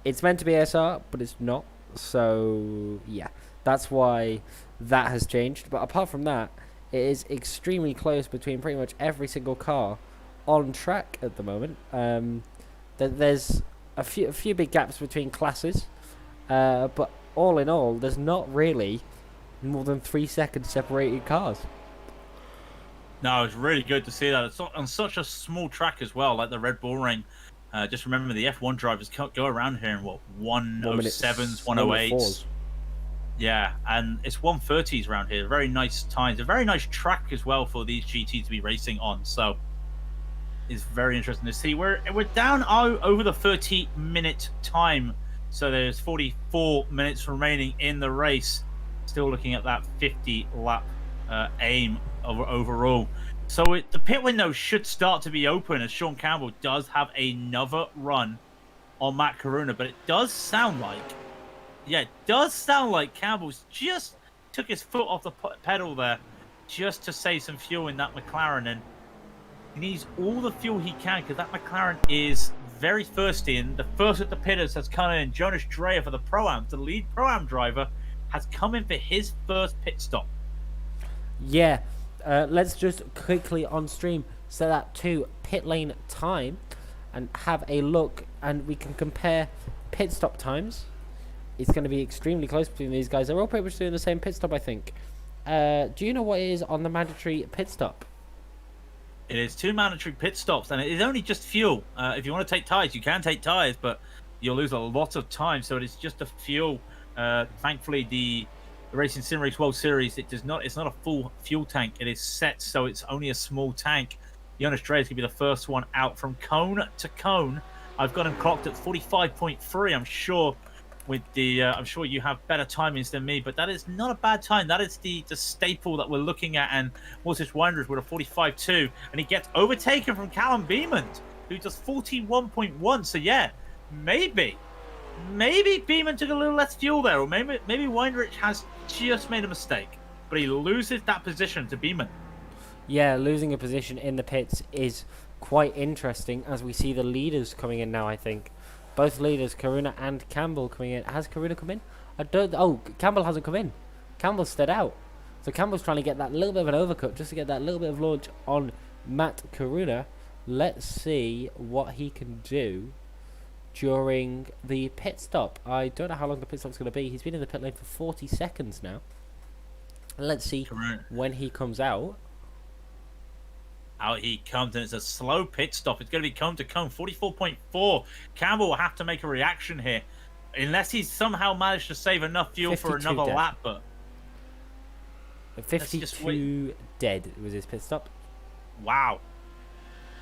It's meant to be ASR, but it's not. So yeah, that's why that has changed. But apart from that, it is extremely close between pretty much every single car on track at the moment. There's a few big gaps between classes, but all in all, there's not really more than 3 seconds separating cars. No, it's really good to see that. It's on such a small track as well, like the Red Bull Ring. Just remember, the F1 drivers can't go around here in 107s, 108s. Yeah, and it's 130s around here. Very nice times. A very nice track as well for these GTs to be racing on. So it's very interesting to see. We're down over the 30-minute time. So there's 44 minutes remaining in the race. Still looking at that 50-lap aim overall. So the pit window should start to be open, as Sean Campbell does have another run on Matt Coruna. But it does sound like Campbell's just took his foot off the pedal there just to save some fuel in that McLaren. And he needs all the fuel he can, because that McLaren is very thirsty. And the first of the pitters has come in. Jonas Dreyer for the Pro-Am, the lead Pro-Am driver, has come in for his first pit stop. Yeah. Let's just quickly on stream set that to pit lane time and have a look, and we can compare pit stop times. It's going to be extremely close between these guys. They're all pretty much doing the same pit stop, I think. Do you know what is on the mandatory pit stop? It is 2 mandatory pit stops, and it is only just fuel. If you want to take tyres, you can take tyres, but you'll lose a lot of time. So it is just a fuel. Thankfully, the Racing Sim Race World Series, it's not a full fuel tank. It is set, so it's only a small tank. Jonas Dreyer is going to be the first one out from cone to cone. I've got him clocked at 45.3. I'm sure I'm sure you have better timings than me, but that is not a bad time. That is the staple that we're looking at, and Mortis Wanderers with a 45.2, and he gets overtaken from Callum Beeman, who does 41.1. So yeah, maybe Beeman took a little less fuel there, or maybe Weinrich has just made a mistake, but he loses that position to Beeman. Yeah, losing a position in the pits is quite interesting, as we see the leaders coming in now. I think both leaders, Coruna and Campbell, coming in. Has Coruna come in? Campbell hasn't come in. Campbell's stayed out. So Campbell's trying to get that little bit of an overcut, just to get that little bit of launch on Matt Coruna. Let's see what he can do during the pit stop. I don't know how long the pit stop's going to be. He's been in the pit lane for 40 seconds now. Let's see when he comes out. Out he comes, and it's a slow pit stop. It's going to be cone to cone, 44.4. Campbell will have to make a reaction here, unless he's somehow managed to save enough fuel for another dead. lap. But 52 dead was his pit stop. Wow.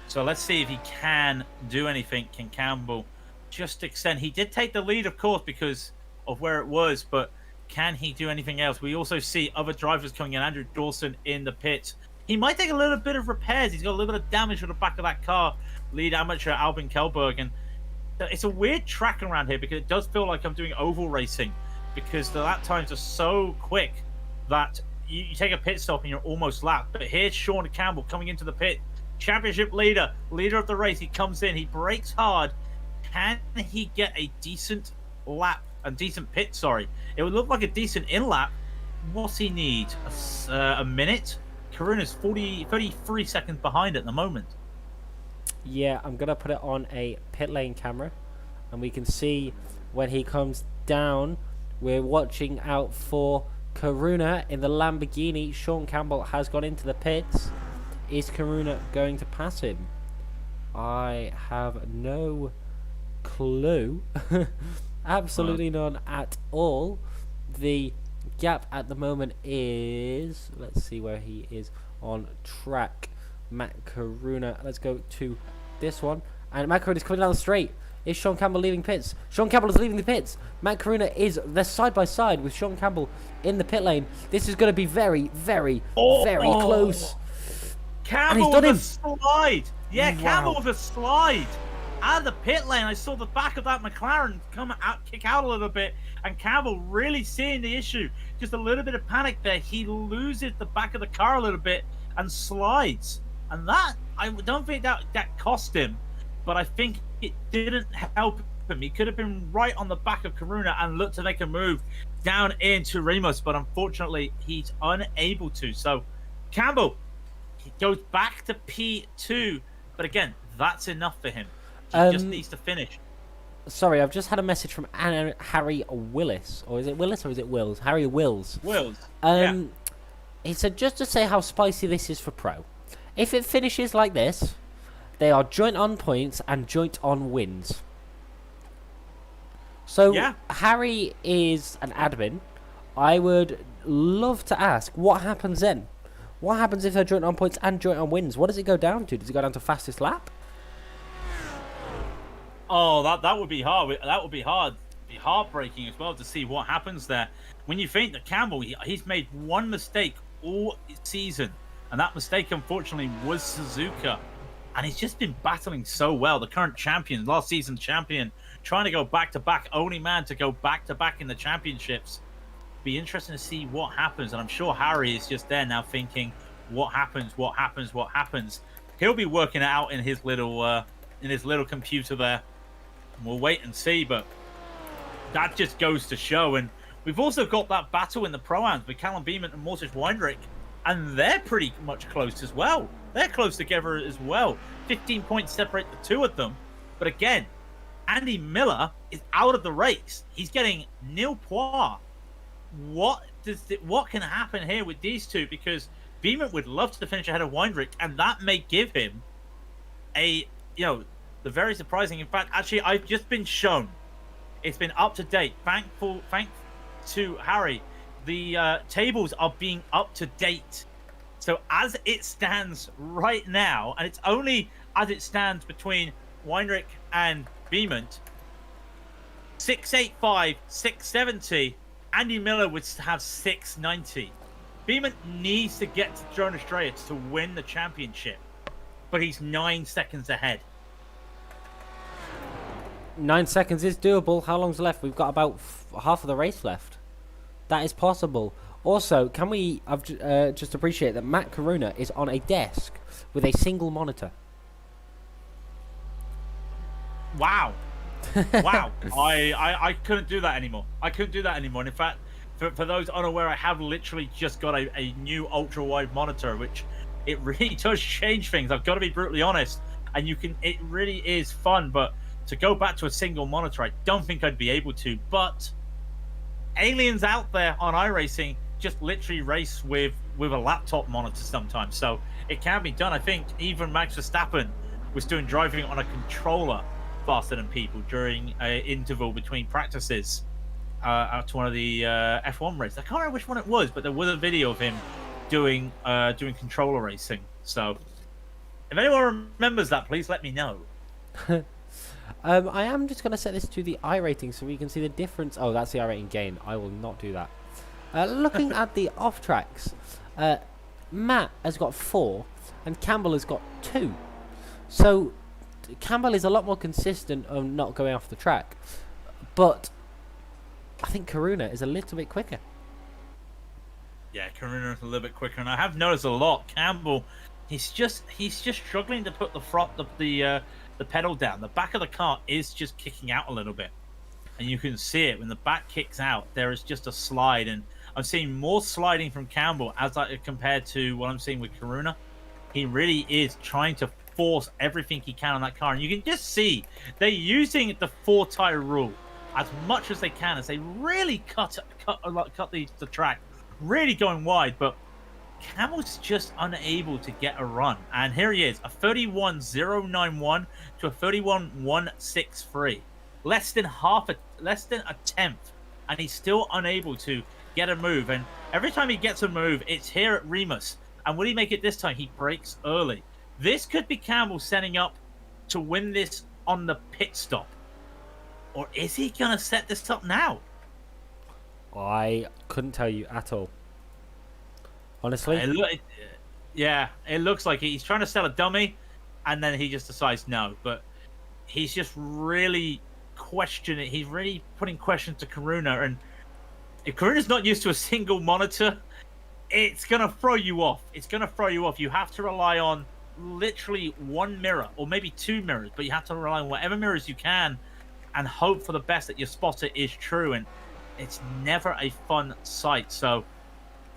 So let's see if he can do anything. Can Campbell just extend? He did take the lead, of course, because of where it was, but can he do anything else? We also see other drivers coming in. Andrew Dawson in the pit. He might take a little bit of repairs. He's got a little bit of damage to the back of that car. Lead amateur Albin Kelberg. And it's a weird track around here because it does feel like I'm doing oval racing because the lap times are so quick that you take a pit stop and you're almost lapped. But here's Sean Campbell coming into the pit. Championship leader of the race. He comes in. He brakes hard. Can he get a decent lap? A decent pit, sorry. It would look like a decent in-lap. What's he need? A minute? Karuna's 33 seconds behind at the moment. Yeah, I'm going to put it on a pit lane camera. And we can see when he comes down, we're watching out for Karuna in the Lamborghini. Sean Campbell has gone into the pits. Is Karuna going to pass him? I have no clue. Absolutely none at all. The gap at the moment is, let's see where he is on track. Matt Karuna. Let's go to this one. And Matt Karuna is coming down the straight. Is Sean Campbell leaving pits? Sean Campbell is leaving the pits. Matt Karuna is, they're side by side with Sean Campbell in the pit lane. This is going to be very, very, very close. Campbell with a slide. Yeah, wow. Campbell with a slide out of the pit lane. I saw the back of that McLaren come out, kick out a little bit, and Campbell really seeing the issue. Just a little bit of panic there. He loses the back of the car a little bit and slides. And that, I don't think that cost him, but I think it didn't help him. He could have been right on the back of Karuna and looked to make a move down into Ramos, but unfortunately, he's unable to. So, Campbell, he goes back to P2, but again, that's enough for him. He just needs to finish. Sorry, I've just had a message from Harry Willis. Or is it Willis or is it Wills? Harry Wills. Wills. Yeah. He said, just to say how spicy this is for Pro. If it finishes like this, they are joint on points and joint on wins. So, yeah. Harry is an admin. I would love to ask, what happens then? What happens if they're joint on points and joint on wins? What does it go down to? Does it go down to fastest lap? Oh, that would be hard. That would be hard. It'd be heartbreaking as well to see what happens there. When you think that Campbell, he's made one mistake all season, and that mistake, unfortunately, was Suzuka. And he's just been battling so well. The current champion, last season champion, trying to go back-to-back, only man to go back-to-back in the championships. Be interesting to see what happens. And I'm sure Harry is just there now thinking, what happens, what happens, what happens. He'll be working it out in his little computer there. And we'll wait and see, but that just goes to show. And we've also got that battle in the Pro-Ams with Callum Beeman and Mortis Weinrich, and they're pretty much close as well. They're close together as well. 15 points separate the two of them. But again, Andy Miller is out of the race. He's getting nil points. What can happen here with these two? Because Beeman would love to finish ahead of Weinrich, and that may give him the very surprising. In fact, actually, I've just been shown. It's been up to date. Thank to Harry. The tables are being up to date. So as it stands right now, and it's only as it stands between Weinrich and Beeman, 685, 670, Andy Miller would have 690. Beeman needs to get to Jonas Dreyer to win the championship, but he's 9 seconds ahead. 9 seconds is doable. How long's left? We've got about half of the race left. That is possible. Also, can we just appreciate that Matt Karuna is on a desk with a single monitor? Wow. Wow. I couldn't do that anymore. And in fact, for those unaware, I have literally just got a new ultra-wide monitor, which it really does change things. I've got to be brutally honest. And it really is fun, but to go back to a single monitor, I don't think I'd be able to. But aliens out there on iRacing just literally race with a laptop monitor sometimes. So it can be done. I think even Max Verstappen was doing driving on a controller faster than people during an interval between practices to one of the F1 races. I can't remember which one it was, but there was a video of him doing controller racing. So if anyone remembers that, please let me know. I am just going to set this to the I rating so we can see the difference. Oh, that's the I rating gain. I will not do that. Looking at the off tracks, Matt has got 4 and Campbell has got 2. So Campbell is a lot more consistent on not going off the track, but I think Karuna is a little bit quicker. Yeah, Karuna is a little bit quicker, and I have noticed a lot. Campbell, he's just struggling to put the pedal down. The back of the car is just kicking out a little bit, and you can see it when the back kicks out. There is just a slide, and I'm seeing more sliding from Campbell compared to what I'm seeing with Karuna. He really is trying to force everything he can on that car, and you can just see they're using the 4-tire rule as much as they can as they really cut the track, really going wide. But Campbell's just unable to get a run, and here he is, a 31.091 to a 31.163, less than a tenth, and he's still unable to get a move. And every time he gets a move, it's here at Remus. And will he make it this time? He breaks early. This could be Campbell setting up to win this on the pit stop. Or is he going to set this up now? I couldn't tell you at all. Honestly? It looks like he's trying to sell a dummy, and then he just decides no. But he's just really questioning. He's really putting questions to Karuna. And if Karuna's not used to a single monitor, it's going to throw you off. It's going to throw you off. You have to rely on literally one mirror or maybe 2 mirrors, but you have to rely on whatever mirrors you can and hope for the best that your spotter is true. And it's never a fun sight. So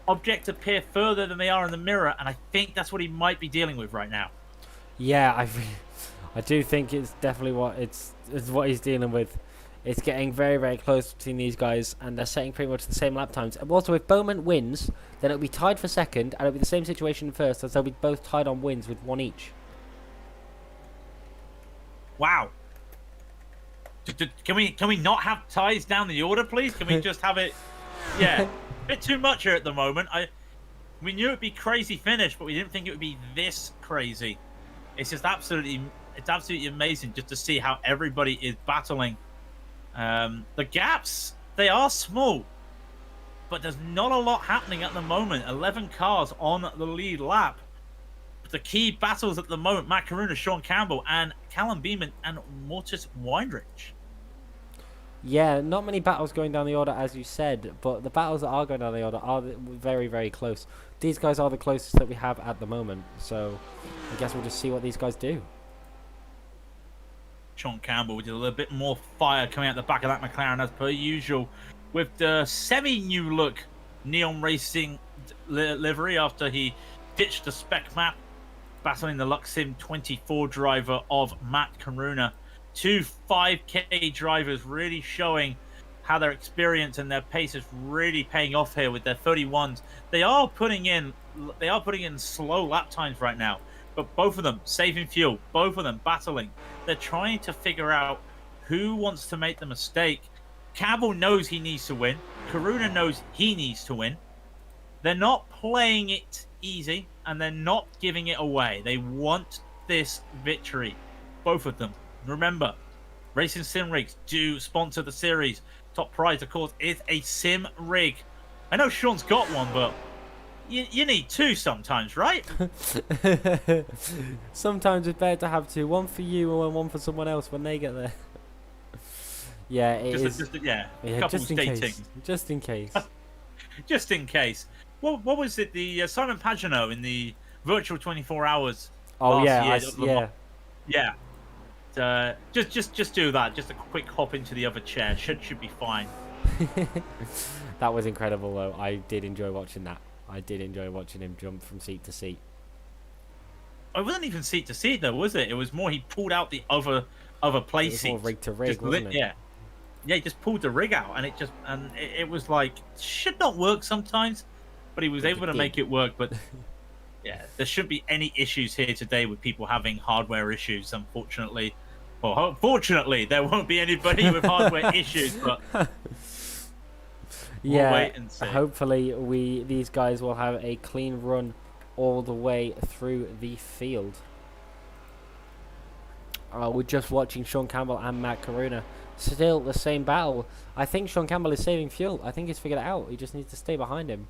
objects appear further than they are in the mirror, and I think that's what he might be dealing with right now. Yeah, I do think it's definitely what it's what he's dealing with. It's getting very, very close between these guys, and they're setting pretty much the same lap times. And also, if Bowman wins, then it'll be tied for second, and it'll be the same situation first, as they'll be both tied on wins with 1 each. Wow. Can we not have ties down the order, please? Can we just have it? Yeah, a bit too much here at the moment. We knew it'd be crazy finish, but we didn't think it would be this crazy. It's just absolutely amazing just to see how everybody is battling. The gaps, they are small, but there's not a lot happening at the moment. 11 cars on the lead lap. The key battles at the moment: Matt Karuna, Sean Campbell, and Callum Beeman and Mortis Weinrich. Yeah, not many battles going down the order, as you said, but the battles that are going down the order are very, very close. These guys are the closest that we have at the moment, so I guess we'll just see what these guys do. Sean Campbell with a little bit more fire coming out the back of that McLaren as per usual, with the semi-new look Neon Racing livery after he ditched the spec map, battling the Luxim 24 driver of Matt Karuna. 2 5K drivers really showing how their experience and their pace is really paying off here with their 31s. They are putting in slow lap times right now, but both of them saving fuel, both of them battling. They're trying to figure out who wants to make the mistake. Campbell knows he needs to win. Karuna knows he needs to win. They're not playing it easy, and they're not giving it away. They want this victory, both of them. Remember, Racing Sim Rigs do sponsor the series. Top prize, of course, is a sim rig. I know Sean's got one, but you need 2 sometimes, right? Sometimes it's better to have 2. One for you and one for someone else when they get there. Yeah, it is. Just in case. Just in case. Just in case. What was it? The Simon Pagenaud in the virtual 24 hours. Oh yeah, yeah. Just do that. Just a quick hop into the other chair. Should be fine. That was incredible, though. I did enjoy watching that. I did enjoy watching him jump from seat to seat. It wasn't even seat to seat, though, was it? It was more he pulled out the other play seat. It was more rig to rig, wasn't it? Yeah. Yeah, he just pulled the rig out, and it was like, should not work sometimes. but he was But able to make it work. But yeah, there shouldn't be any issues here today with people having hardware issues, unfortunately. Well, fortunately, there won't be anybody with hardware issues, but we'll wait and see. Hopefully these guys will have a clean run all the way through the field. We're just watching Sean Campbell and Matt Caruna. Still the same battle. I think Sean Campbell is saving fuel. I think he's figured it out. He just needs to stay behind him.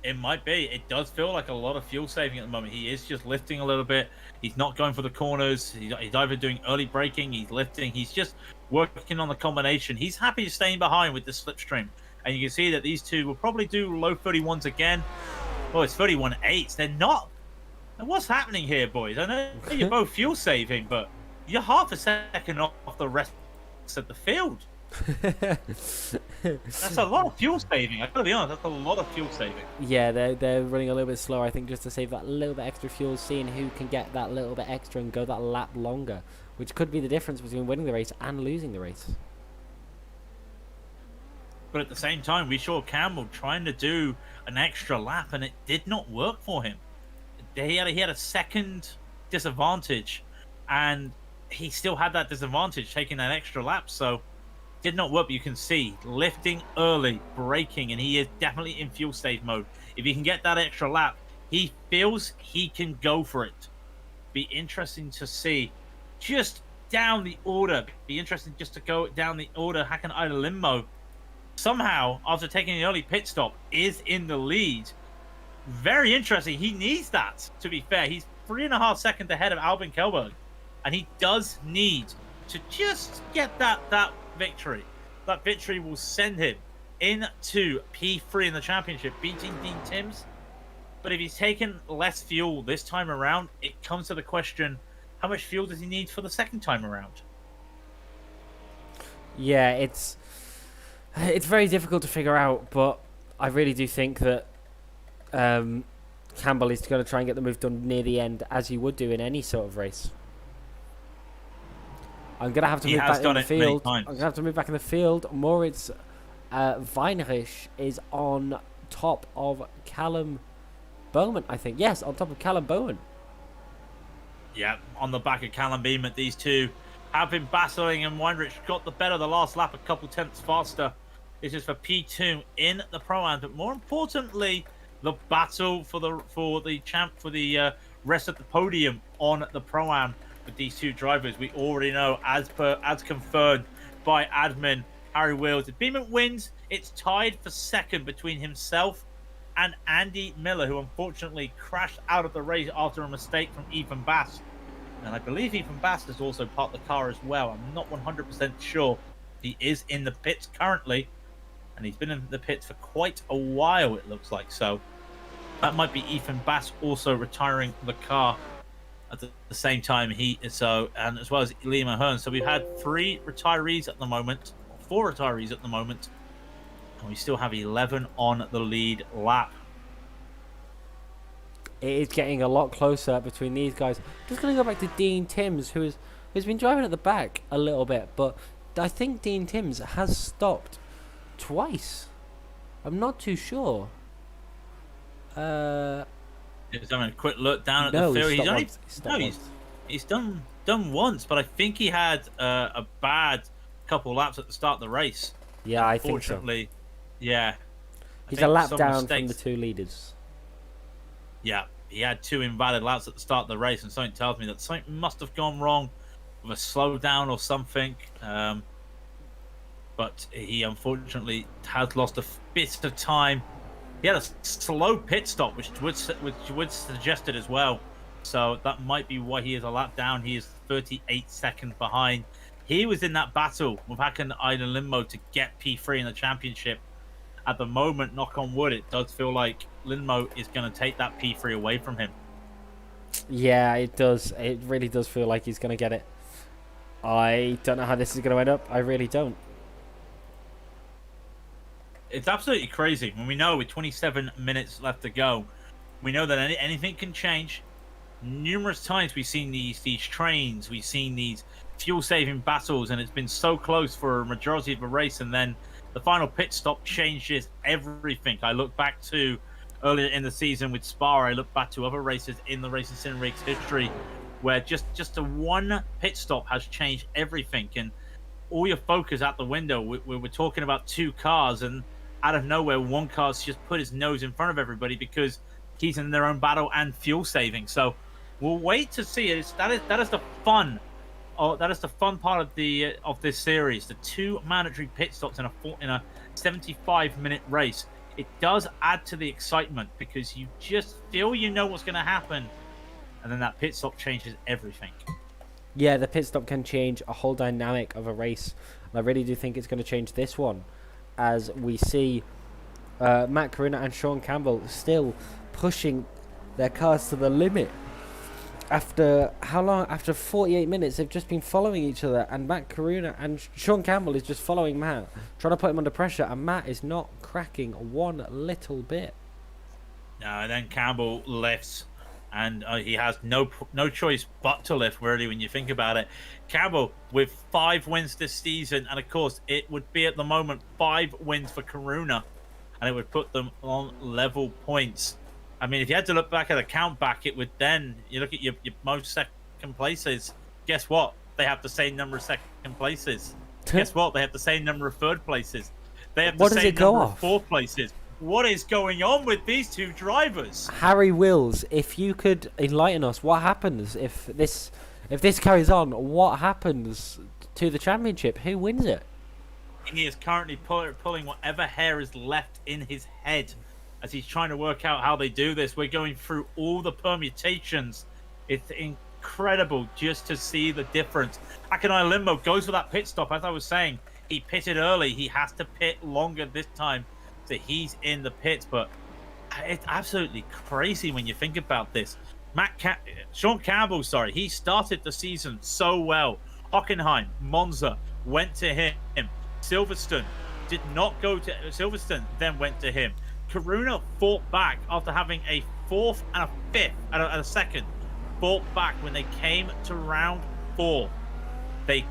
It might be. It does feel like a lot of fuel saving at the moment. He is just lifting a little bit. He's not going for the corners. He's either doing early braking, he's lifting. He's just working on the combination. He's happy staying behind with the slipstream. And you can see that these two will probably do low 31s again. Oh, it's 31.8s. They're not. And what's happening here, boys? I know you're both fuel saving, but you're half a second off the rest of the field. That's a lot of fuel saving. I gotta be honest, that's a lot of fuel saving. Yeah, they're running a little bit slower, I think, just to save that little bit extra fuel, seeing who can get that little bit extra and go that lap longer, which could be the difference between winning the race and losing the race. But at the same time, we saw Campbell trying to do an extra lap, and it did not work for him. He had a second disadvantage, and he still had that disadvantage taking that extra lap, so did not work. But you can see lifting early, braking, and he is definitely in fuel save mode. If he can get that extra lap, he feels he can go for it. Be interesting to see just down the order. Be interesting just to go down the order. Hakan Ida somehow, after taking an early pit stop, is in the lead. Very interesting. He needs that, to be fair. He's 3.5 seconds ahead of Albin Kelberg, and he does need to just get that victory. That victory will send him into P3 in the championship, beating Dean Timms. But if he's taken less fuel this time around, it comes to the question, how much fuel does he need for the second time around? Yeah, it's very difficult to figure out, but I really do think that Campbell is going to try and get the move done near the end, as he would do in any sort of race. I'm going to have to move back in the field. I'm going to have to move back in the field. Moritz Weinrich is on top of Callum Bowman, I think. Yes, on top of Callum Bowman. Yeah, on the back of Callum Bowman. These two have been battling, and Weinrich got the better the last lap a couple tenths faster. This is for P2 in the Pro-Am, but more importantly, the battle for the rest of the podium on the Pro-Am with these two drivers. We already know, as confirmed by admin Harry Wills, if Beeman wins, it's tied for second between himself and Andy Miller, who unfortunately crashed out of the race after a mistake from Ethan Bass. And I believe Ethan Bass has also parked the car as well. I'm not 100% sure. He is in the pits currently, and he's been in the pits for quite a while, it looks like. So that might be Ethan Bass also retiring the car at the same time. And as well as Liam Ahern. So we've had 4 retirees at the moment, and we still have 11 on the lead lap. It is getting a lot closer between these guys. Just going to go back to Dean Timms, who's been driving at the back a little bit, but I think Dean Timms has stopped twice. I'm not too sure. Just having a quick look down at the field. He's done once, but I think he had a bad couple laps at the start of the race. Yeah, I think so. Yeah. He's a lap down from the 2 leaders. Yeah, he had 2 invalid laps at the start of the race, and something tells me that something must have gone wrong with a slowdown or something. But he unfortunately has lost a bit of time. He had a slow pit stop, which would suggest it as well. So that might be why he is a lap down. He is 38 seconds behind. He was in that battle with Hakan Lindmo to get P3 in the championship. At the moment, knock on wood, it does feel like Lindmo is going to take that P3 away from him. Yeah, it does. It really does feel like he's going to get it. I don't know how this is going to end up. I really don't. It's absolutely crazy. When we know with 27 minutes left to go, we know that anything can change. Numerous times we've seen these trains, we've seen these fuel-saving battles, and it's been so close for a majority of the race, and then The final pit stop changes everything. I look back to earlier in the season with Spa. I look back to other races in the Racing Sim Rigs history where just a one pit stop has changed everything, and all your focus out the window. We're talking about two cars, and out of nowhere, one car's just put his nose in front of everybody because he's in their own battle and fuel saving. So we'll wait to see it. That is the fun. Oh, that is the fun part of this series. The two mandatory pit stops in a 75-minute race. It does add to the excitement because you just feel you know what's going to happen, and then that pit stop changes everything. Yeah, the pit stop can change a whole dynamic of a race. And I really do think it's going to change this one, as we see Matt Caruna and Sean Campbell still pushing their cars to the limit. After how long? After 48 minutes, they've just been following each other, and Matt Caruna and Sean Campbell is just following Matt, trying to put him under pressure, and Matt is not cracking one little bit. No, and then Campbell lifts, and he has no choice but to lift, really, when you think about it. Campbell with 5 wins this season, and of course, it would be at the moment 5 wins for Caruna, and it would put them on level points. I mean, if you had to look back at the count back, it would then, you look at your most second places. Guess what? They have the same number of second places. Guess what? They have the same number of third places. They have the same number of fourth places. What is going on with these two drivers? Harry Wills, if you could enlighten us, what happens if this carries on? What happens to the championship? Who wins it? He is currently pulling whatever hair is left in his head as he's trying to work out how they do this. We're going through all the permutations. It's incredible just to see the difference. Akinai Limbo goes for that pit stop. As I was saying, he pitted early. He has to pit longer this time, so he's in the pits. But it's absolutely crazy when you think about this. Sean Campbell, he started the season so well. Hockenheim, Monza went to him. Silverstone did not go to Silverstone, then went to him. Caruna fought back after having a 4th and a 5th and a 2nd. Fought back when they came to round 4. They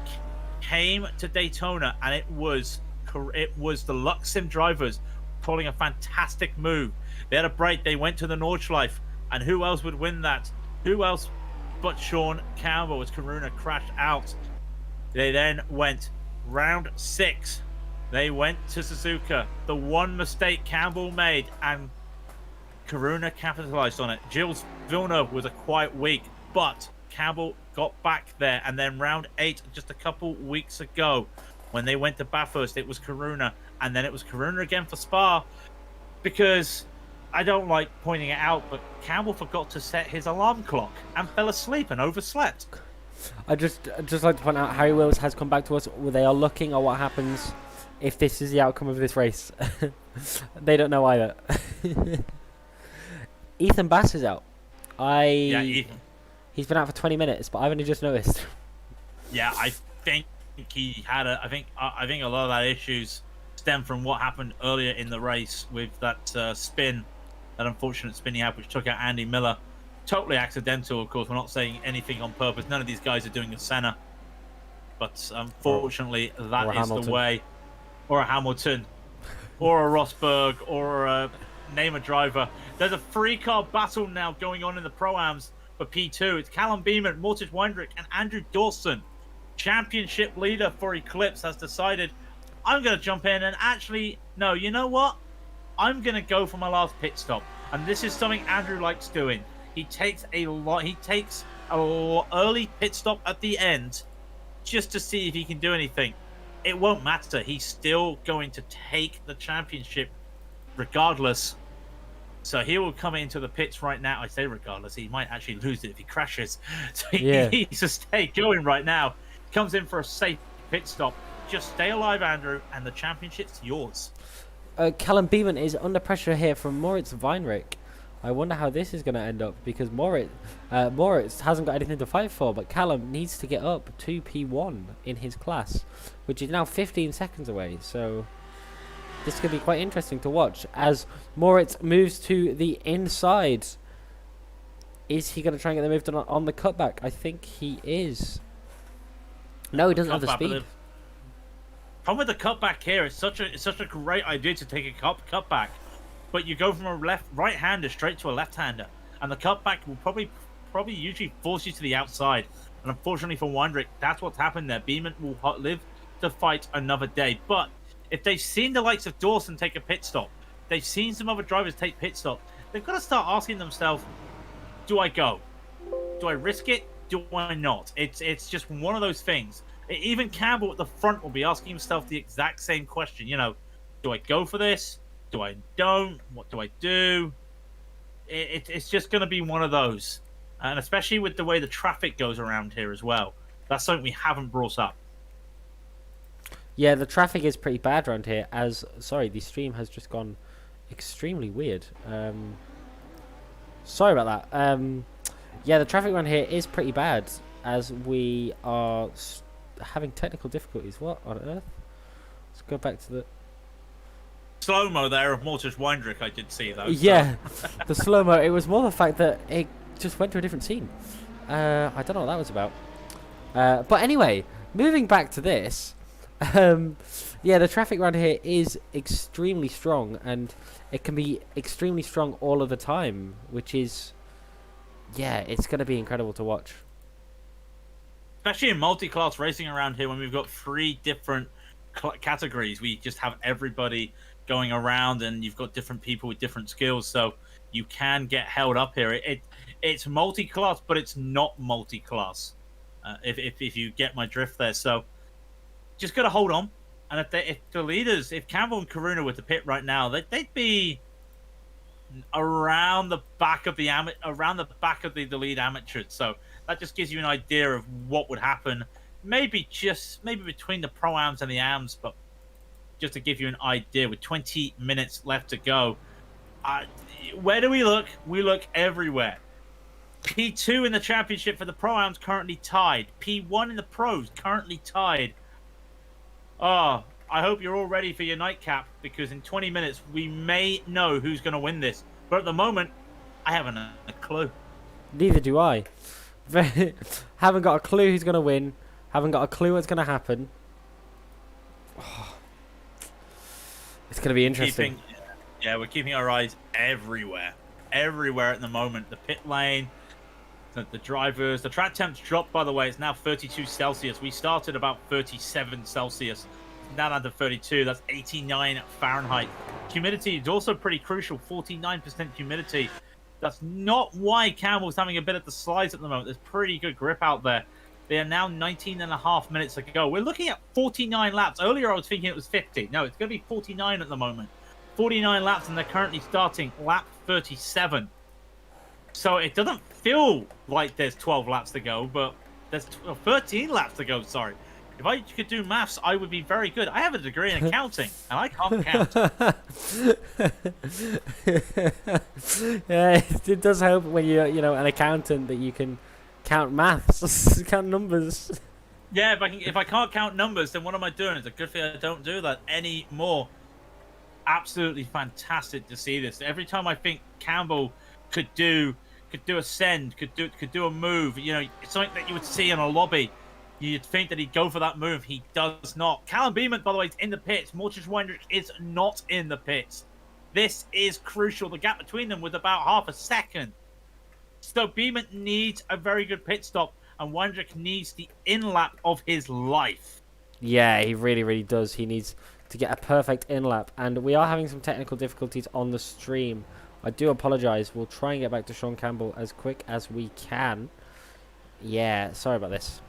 came to Daytona, and it was the Lux Sim drivers pulling a fantastic move. They had a break. They went to the Nordschleife, and who else would win that? Who else but Sean Campbell as Caruna crashed out? They then went round 6. They went to Suzuka. The one mistake Campbell made, and Caruna capitalized on it. Gilles Villeneuve was a quiet week, but Campbell got back there. And then round 8, just a couple weeks ago, when they went to Bathurst, it was Caruna, and then it was Caruna again for Spa, because I don't like pointing it out, but Campbell forgot to set his alarm clock and fell asleep and overslept. I just like to point out, Harry Wills has come back to us. They are looking at what happens if this is the outcome of this race. They don't know either. Ethan Bass is out. Ethan. He's been out for 20 minutes, but I've only just noticed. Yeah, I think he had I think a lot of that issues stem from what happened earlier in the race with that spin, that unfortunate spin he had, which took out Andy Miller. Totally accidental, of course. We're not saying anything on purpose. None of these guys are doing a Senna, but unfortunately, that is the way. Or a Hamilton, or a Rosberg, or name a driver. There's a 3-car battle now going on in the Pro-Ams for P2. It's Callum Beeman, Mortis Wendrick, and Andrew Dawson. Championship leader for Eclipse has decided, I'm going to jump in and actually, no, you know what? I'm going to go for my last pit stop. And this is something Andrew likes doing. He takes a early pit stop at the end just to see if he can do anything. It won't matter. He's still going to take the championship regardless. So he will come into the pits right now. I say regardless. He might actually lose it if he crashes. So he needs to stay going right now. Comes in for a safe pit stop. Just stay alive, Andrew, and the championship's yours. Callum Beeman is under pressure here from Moritz Weinrich. I wonder how this is going to end up, because Moritz hasn't got anything to fight for, but Callum needs to get up to P1 in his class, which is now 15 seconds away. So this could be quite interesting to watch as Moritz moves to the inside. Is he going to try and get the move done on the cutback? I think he is. No, he doesn't have the speed. Problem with the cutback here, it's such a great idea to take a cutback, but you go from a right-hander straight to a left-hander, and the cutback will probably usually force you to the outside. And unfortunately for Wondrick, that's what's happened there. Beeman will live to fight another day. But if they've seen the likes of Dawson take a pit stop, they've seen some other drivers take pit stops, they've got to start asking themselves, do I go? Do I risk it? Do I not? It's just one of those things. Even Campbell at the front will be asking himself the exact same question. You know, do I go for this? Do I don't? What do I do? It's just going to be one of those. And especially with the way the traffic goes around here as well. That's something we haven't brought up. Yeah, the traffic is pretty bad around here. Sorry, the stream has just gone extremely weird. Sorry about that. Yeah, the traffic around here is pretty bad as we are having technical difficulties. What on earth? Let's go back to the Slow-mo there of Mortis Weindrich, I did see though. Yeah, the slow-mo. It was more the fact that it just went to a different scene. I don't know what that was about. But anyway, moving back to this. Yeah, the traffic around here is extremely strong, and it can be extremely strong all of the time, which is, yeah, it's going to be incredible to watch. Especially in multi-class racing around here when we've got 3 different categories. We just have everybody going around, and you've got different people with different skills, so you can get held up here. It's multi-class, but it's not multi-class, if you get my drift there. So just got to hold on. And if the leaders, if Campbell and Karuna were to pit right now, they'd be around the back of the lead amateurs. So that just gives you an idea of what would happen. Maybe between the pro-ams and the ams, but just to give you an idea, with 20 minutes left to go, where do we look? We look everywhere. P2 in the championship for the pro-ams currently tied. P1 in the pros currently tied. Oh, I hope you're all ready for your nightcap, because in 20 minutes we may know who's going to win this. But at the moment, I haven't a clue. Neither do I. Haven't got a clue who's going to win. Haven't got a clue what's going to happen. Oh. It's going to be interesting. We're keeping our eyes everywhere. Everywhere at the moment. The pit lane, the drivers. The track temps dropped, by the way. It's now 32 Celsius. We started about 37 Celsius. Now down to 32. That's 89 Fahrenheit. Humidity is also pretty crucial. 49% humidity. That's not why Campbell's having a bit of the slides at the moment. There's pretty good grip out there. They are now 19 and a half minutes ago. We're looking at 49 laps. Earlier, I was thinking it was 50. No, it's going to be 49 at the moment. 49 laps, and they're currently starting lap 37. So it doesn't feel like there's 12 laps to go, but there's 13 laps to go, sorry. If I could do maths, I would be very good. I have a degree in accounting, and I can't count. Yeah, it does help when you're, an accountant, that you can count maths, count numbers. Yeah, if I can't count numbers, then what am I doing? It's a good thing I don't do that anymore. Absolutely fantastic to see this. Every time I think Campbell could do a send, could do a move, it's something that you would see in a lobby. You'd think that he'd go for that move. He does not. Callum Beeman, by the way, is in the pits. Mortis Weindrich is not in the pits. This is crucial. The gap between them was about half a second. So Beeman needs a very good pit stop, and Weindrich needs the in-lap of his life. Yeah, he really, really does. He needs to get a perfect in-lap, and we are having some technical difficulties on the stream. I do apologise. We'll try and get back to Sean Campbell as quick as we can. Yeah, sorry about this.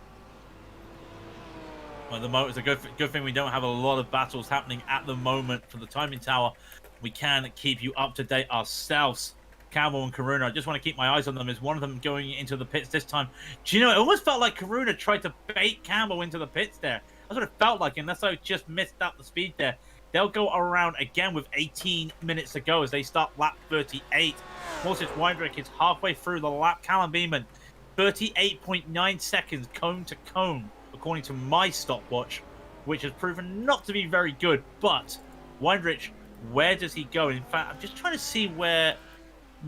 Well, at the moment, it's a good thing we don't have a lot of battles happening at the moment for the timing tower. We can keep you up to date ourselves. Campbell and Karuna, I just want to keep my eyes on them. Is one of them going into the pits this time? Do you know, it almost felt like Karuna tried to bait Campbell into the pits there. That's what it felt like, unless I just missed out the speed there. They'll go around again with 18 minutes to go as they start lap 38. Mortis Weindrich is halfway through the lap. Callum Beeman, 38.9 seconds cone to cone, according to my stopwatch, which has proven not to be very good. But Weindrich, where does he go? In fact, I'm just trying to see where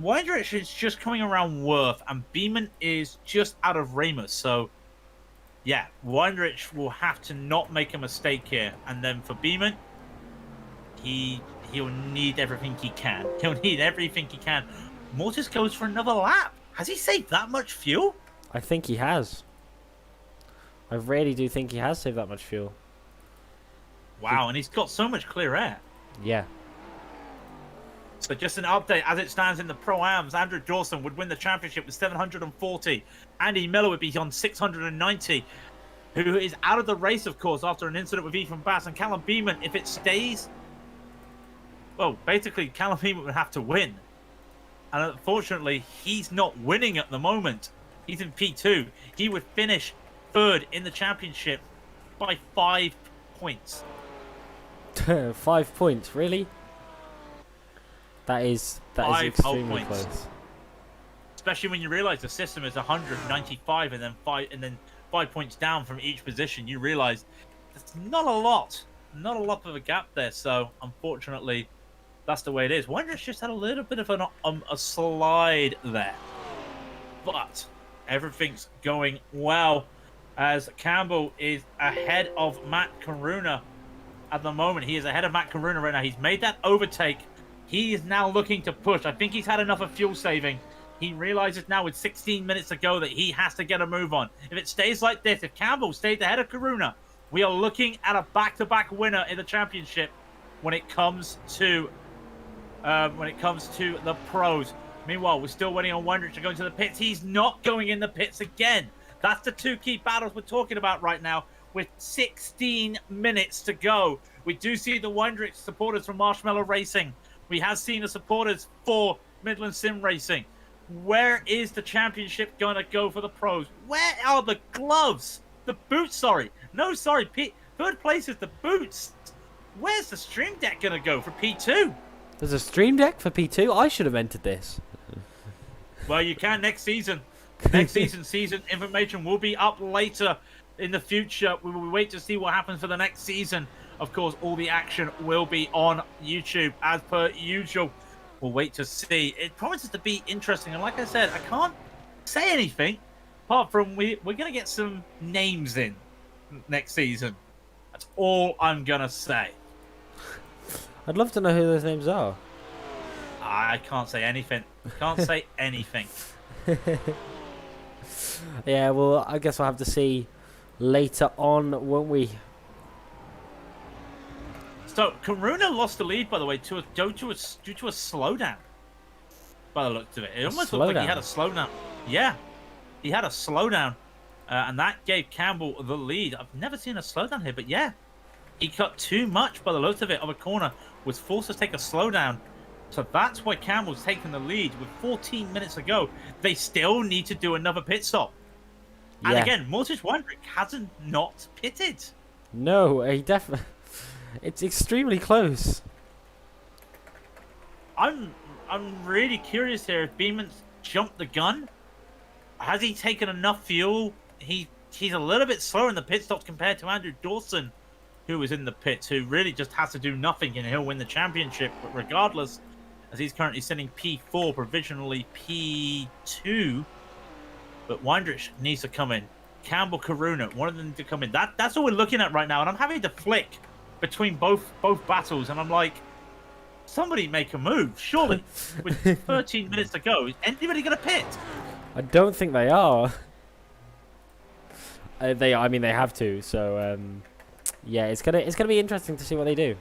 Weindrich is just coming around Worth, and Beeman is just out of Ramus. So yeah, Weinrich will have to not make a mistake here. And then for Beeman, he'll need everything he can. He'll need everything he can. Mortis goes for another lap. Has he saved that much fuel? I think he has. I really do think he has saved that much fuel. Wow, and he's got so much clear air. Yeah. So just an update, as it stands in the Pro-Ams, Andrew Dawson would win the championship with 740. Andy Miller would be on 690, who is out of the race, of course, after an incident with Ethan Bass. And Callum Beeman, if it stays, well, basically, Callum Beeman would have to win. And unfortunately, he's not winning at the moment. He's in P2. He would finish third in the championship by 5 points. 5 points, really? That is extremely close. Especially when you realize the system is 195 and then 5 points down from each position. You realize that's not a lot of a gap there. So unfortunately, that's the way it is. Wonders just had a little bit of a slide there, but everything's going well as Campbell is ahead of Matt Karuna at the moment. He is ahead of Matt Karuna right now. He's made that overtake. He is now looking to push. I think he's had enough of fuel saving. He realizes now with 16 minutes to go that he has to get a move on. If it stays like this, if Campbell stays ahead of Karuna, we are looking at a back-to-back winner in the championship when it comes to the pros. Meanwhile, we're still waiting on Wondrich to go into the pits. He's not going in the pits again. That's the two key battles we're talking about right now with 16 minutes to go. We do see the Wondrich supporters from Marshmallow Racing. We have seen the supporters for Midland Sim Racing. Where is the championship going to go for the pros? Where are the gloves? The boots, sorry. No, sorry, third place is the boots. Where's the stream deck going to go for P2? There's a stream deck for P2? I should have entered this. Well, you can next season. Next season information will be up later in the future. We will wait to see what happens for the next season. Of course, all the action will be on YouTube as per usual. We'll wait to see. It promises to be interesting. And like I said, I can't say anything apart from we're going to get some names in next season. That's all I'm going to say. I'd love to know who those names are. I can't say anything. Can't say anything. Yeah, well, I guess we'll have to see later on, won't we? So, Karuna lost the lead, by the way, due to a slowdown. By the looks of it. It almost looked like he had a slowdown. Yeah, he had a slowdown. And that gave Campbell the lead. I've never seen a slowdown here, but yeah. He cut too much by the looks of it of a corner. Was forced to take a slowdown. So that's why Campbell's taking the lead with 14 minutes to go. They still need to do another pit stop. Yeah. And again, Mortis Wondrich hasn't not pitted. No, he definitely... It's extremely close. I'm really curious here if Beeman's jumped the gun. Has he taken enough fuel? He's a little bit slower in the pit stops compared to Andrew Dawson, who was in the pits, who really just has to do nothing and he'll win the championship. But regardless, as he's currently sitting P4, provisionally P2. But Wondrich needs to come in. Campbell, Karuna, one of them need to come in. That's all we're looking at right now, and I'm having to flick between both battles, and I'm like, somebody make a move, surely. With 13 minutes to go, is anybody going to pit? I don't think they are. I mean, they have to. So, yeah, it's gonna be interesting to see what they do.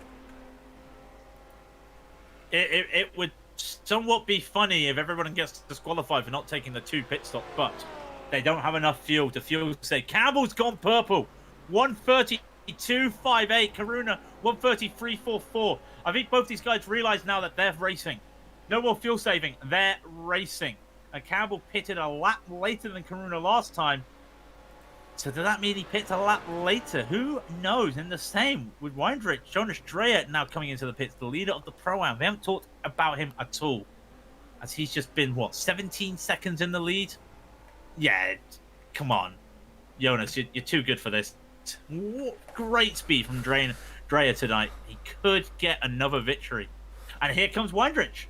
It would somewhat be funny if everyone gets disqualified for not taking the 2 pit stops, but they don't have enough fuel to say Campbell's gone purple. 132.58, Karuna 133.44. I think both these guys realize now that they're racing. No more fuel saving. They're racing. And Campbell pitted a lap later than Karuna last time. So does that mean he pits a lap later? Who knows? And the same with Weinrich. Jonas Dreyer now coming into the pits, the leader of the Pro-Am. We haven't talked about him at all. As he's just been, 17 seconds in the lead? Yeah, come on. Jonas, you're too good for this. Great speed from Dreyer tonight. He could get another victory. And here comes Weinrich.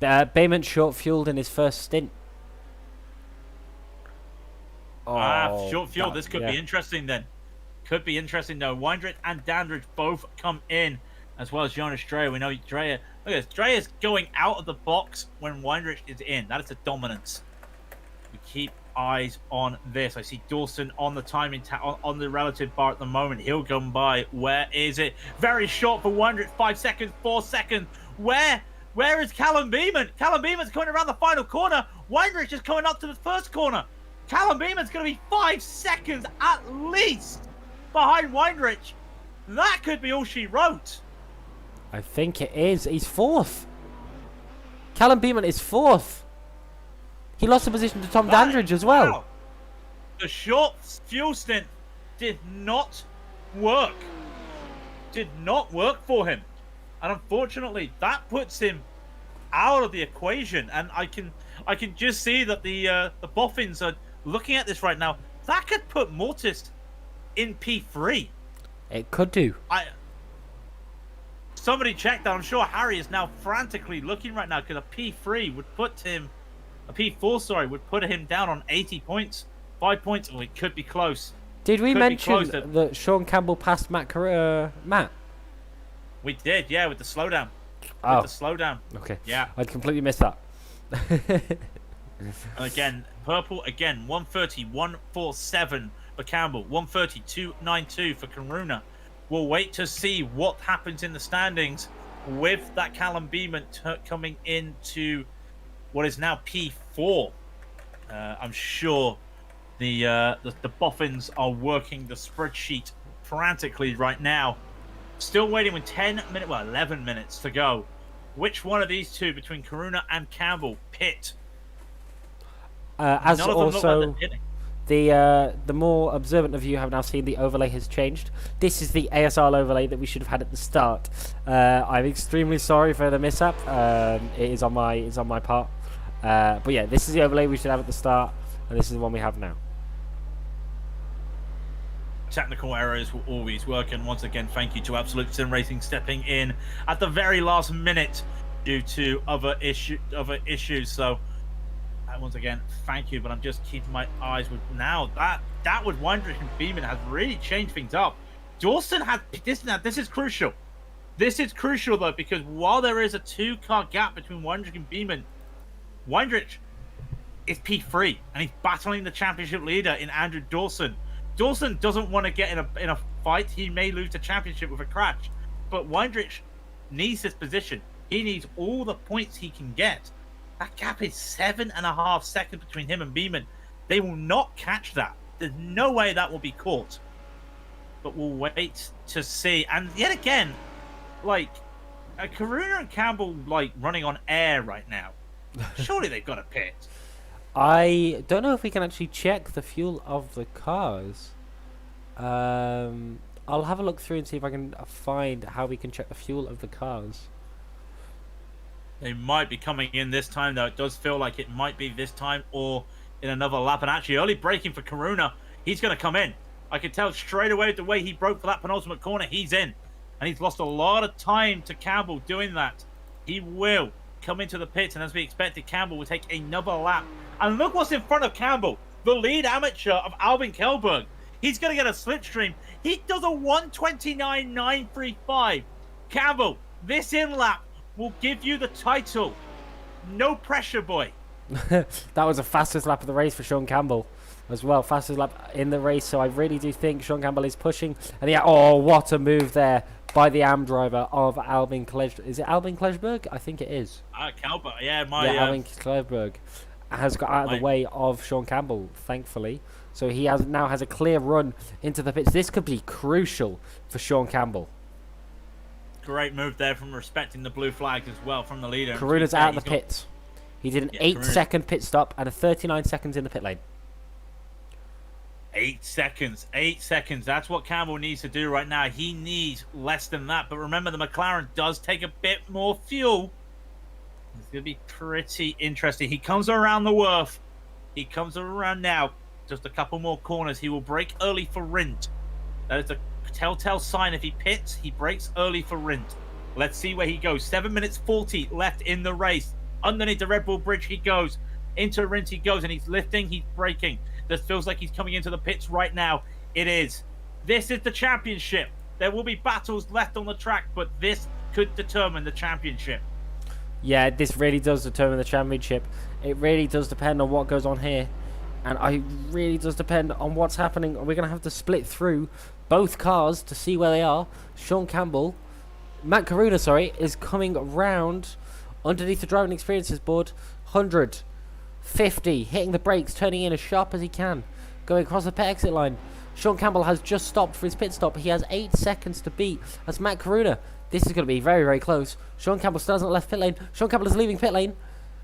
Bayman short-fueled in his first stint. Oh, short fuel. This could be interesting then. Could be interesting though. Weindrich and Dandridge both come in, as well as Jonas Dreyer. We know Dreyer. Look at this. Dreyer's going out of the box when Weindrich is in. That is a dominance. We keep eyes on this. I see Dawson on the timing on the relative bar at the moment. He'll come by. Where is it? Very short for Weindrich. 5 seconds. 4 seconds. Where is Callum Beeman? Callum Beeman's coming around the final corner. Weindrich is coming up to the first corner. Callum Beeman's going to be 5 seconds at least behind Weindrich. That could be all she wrote. I think it is. He's fourth. Callum Beeman is fourth. He lost the position to Tom Dandridge as well. Wow. The short fuel stint did not work. Did not work for him. And unfortunately, that puts him out of the equation. And I can just see that the boffins are looking at this right now. That could put Mortis in P3. It could do. Somebody check that. I'm sure Harry is now frantically looking right now because a P3 would put him, a P4, sorry, would put him down on 80 points. 5 points. Oh, it could be close. Did we mention that Sean Campbell passed Matt? We did, yeah, with the slowdown. Oh. With the slowdown. Okay. Yeah. I'd completely missed that. Again, purple, again, 130, 147 for Campbell, 130, 292 for Karuna. We'll wait to see what happens in the standings with that Callum Beeman coming into what is now P4. I'm sure the boffins are working the spreadsheet frantically right now. Still waiting with 11 minutes to go. Which one of these two between Karuna and Campbell pit? As also, the more observant of you have now seen the overlay has changed. This is the ASR overlay that we should have had at the start. I'm extremely sorry for the mishap. It is on my part. But yeah, this is the overlay we should have at the start, and this is the one we have now. Technical errors will always work, and once again, thank you to Absolute Sim Racing stepping in at the very last minute due to other issues. So once again, thank you, but I'm just keeping my eyes with now that with Weindrich and Beeman has really changed things up. Dawson had this now. This is crucial. This is crucial though, because while there is a 2-car gap between Weindrich and Beeman, Weindrich is P3 and he's battling the championship leader in Andrew Dawson. Dawson doesn't want to get in a fight. He may lose the championship with a crash, but Weindrich needs this position. He needs all the points he can get. That gap is 7.5 seconds between him and Beeman. They will not catch that. There's no way that will be caught. But we'll wait to see. And yet again, like, Karuna and Campbell, like, running on air right now. Surely they've got a pit. I don't know if we can actually check the fuel of the cars. I'll have a look through and see if I can find how we can check the fuel of the cars. They might be coming in this time, though. It does feel like it might be this time or in another lap. And actually, early braking for Karuna, he's going to come in. I can tell straight away the way he broke for that penultimate corner, he's in. And he's lost a lot of time to Campbell doing that. He will come into the pits, and as we expected, Campbell will take another lap. And look what's in front of Campbell, the lead amateur of Albin Kelberg. He's going to get a slipstream. He does a 1:29.935. Campbell, this in-lap will give you the title. No pressure, boy. That was the fastest lap of the race for Sean Campbell as well. Fastest lap in the race. So I really do think Sean Campbell is pushing. And yeah, oh, what a move there by the AM driver of Albin Klejberg. Is it Albin Klejberg? I think it is. Kelberg, yeah. Albin Klejberg has got out of the way of Sean Campbell, thankfully. So he now has a clear run into the pits. This could be crucial for Sean Campbell. Great move there from respecting the blue flags as well from the leader. Karuna's out of the pits. He did an 8-second pit stop and a 39 seconds in the pit lane. 8 seconds. 8 seconds. That's what Campbell needs to do right now. He needs less than that. But remember, the McLaren does take a bit more fuel. It's going to be pretty interesting. He comes around the Wharf. He comes around now. Just a couple more corners. He will brake early for Rindt. That is a telltale sign. If he pits, he brakes early for Rindt. Let's see where he goes. 7 minutes 40 left in the race. Underneath the Red Bull Bridge he goes. Into Rindt he goes, and he's lifting, he's braking. This feels like he's coming into the pits right now. It is. This is the championship. There will be battles left on the track, but this could determine the championship. Yeah, this really does determine the championship. It really does depend on what goes on here. And it really does depend on what's happening. We're going to have to split through both cars to see where they are. Matt Caruna, sorry, is coming round underneath the driving experiences board. 100, 50, hitting the brakes, turning in as sharp as he can. Going across the pit exit line. Sean Campbell has just stopped for his pit stop. He has 8 seconds to beat. That's Matt Caruna. This is going to be very, very close. Sean Campbell still hasn't left pit lane. Sean Campbell is leaving pit lane.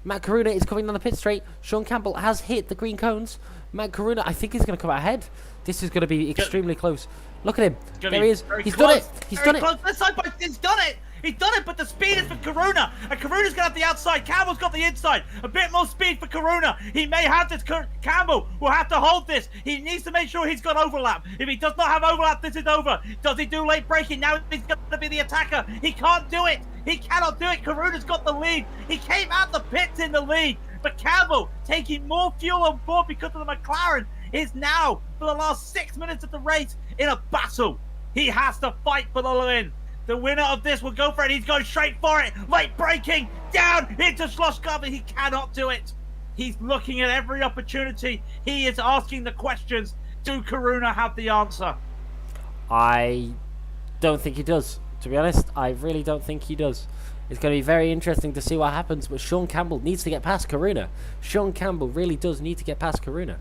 Matt Caruna is coming down the pit straight. Sean Campbell has hit the green cones. Matt Caruna, I think he's going to come out ahead. This is going to be extremely close. Look at him. There he is. He's done it. He's done it. He's done it. He's done it, but the speed is for Caruna. And Caruna's got the outside. Campbell's got the inside. A bit more speed for Caruna. He may have this. Campbell will have to hold this. He needs to make sure he's got overlap. If he does not have overlap, this is over. Does he do late braking? Now he's going to be the attacker. He can't do it. He cannot do it. Caruna's got the lead. He came out the pits in the lead. But Campbell, taking more fuel on board because of the McLaren, is now, for the last 6 minutes of the race, in a battle. He has to fight for the win. The winner of this will go for it. He's going straight for it. Late braking, down into Schlossgarten. He cannot do it. He's looking at every opportunity. He is asking the questions. Do Caruna have the answer? I don't think he does. To be honest, I really don't think he does. It's going to be very interesting to see what happens, but Sean Campbell needs to get past Caruna. Sean Campbell really does need to get past Caruna.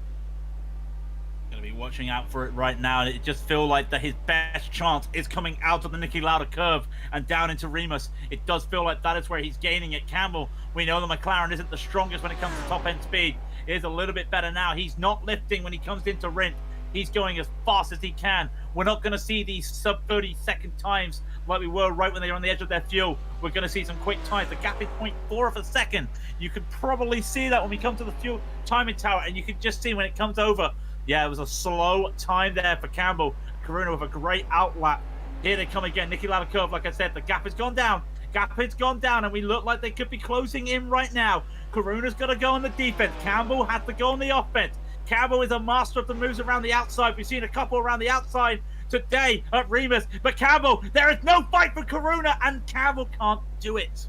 Going to be watching out for it right now, and it just feels like that his best chance is coming out of the Niki Lauda curve and down into Remus. It does feel like that is where he's gaining it. Campbell, we know the McLaren isn't the strongest when it comes to top-end speed. It is a little bit better now. He's not lifting when he comes into Rindt. He's going as fast as he can. We're not going to see these sub-30-second times like we were right when they were on the edge of their fuel. We're going to see some quick times. The gap is 0.4 of a second. You could probably see that when we come to the fuel timing tower, and you can just see when it comes over. Yeah, it was a slow time there for Campbell. Caruna with a great outlap. Here they come again. Niki Lauda curve, like I said, the gap has gone down. Gap has gone down, and we look like they could be closing in right now. Caruna's got to go on the defense. Campbell has to go on the offense. Campbell is a master of the moves around the outside. We've seen a couple around the outside today at Remus, but Campbell, there is no fight for Caruna, and Campbell can't do it.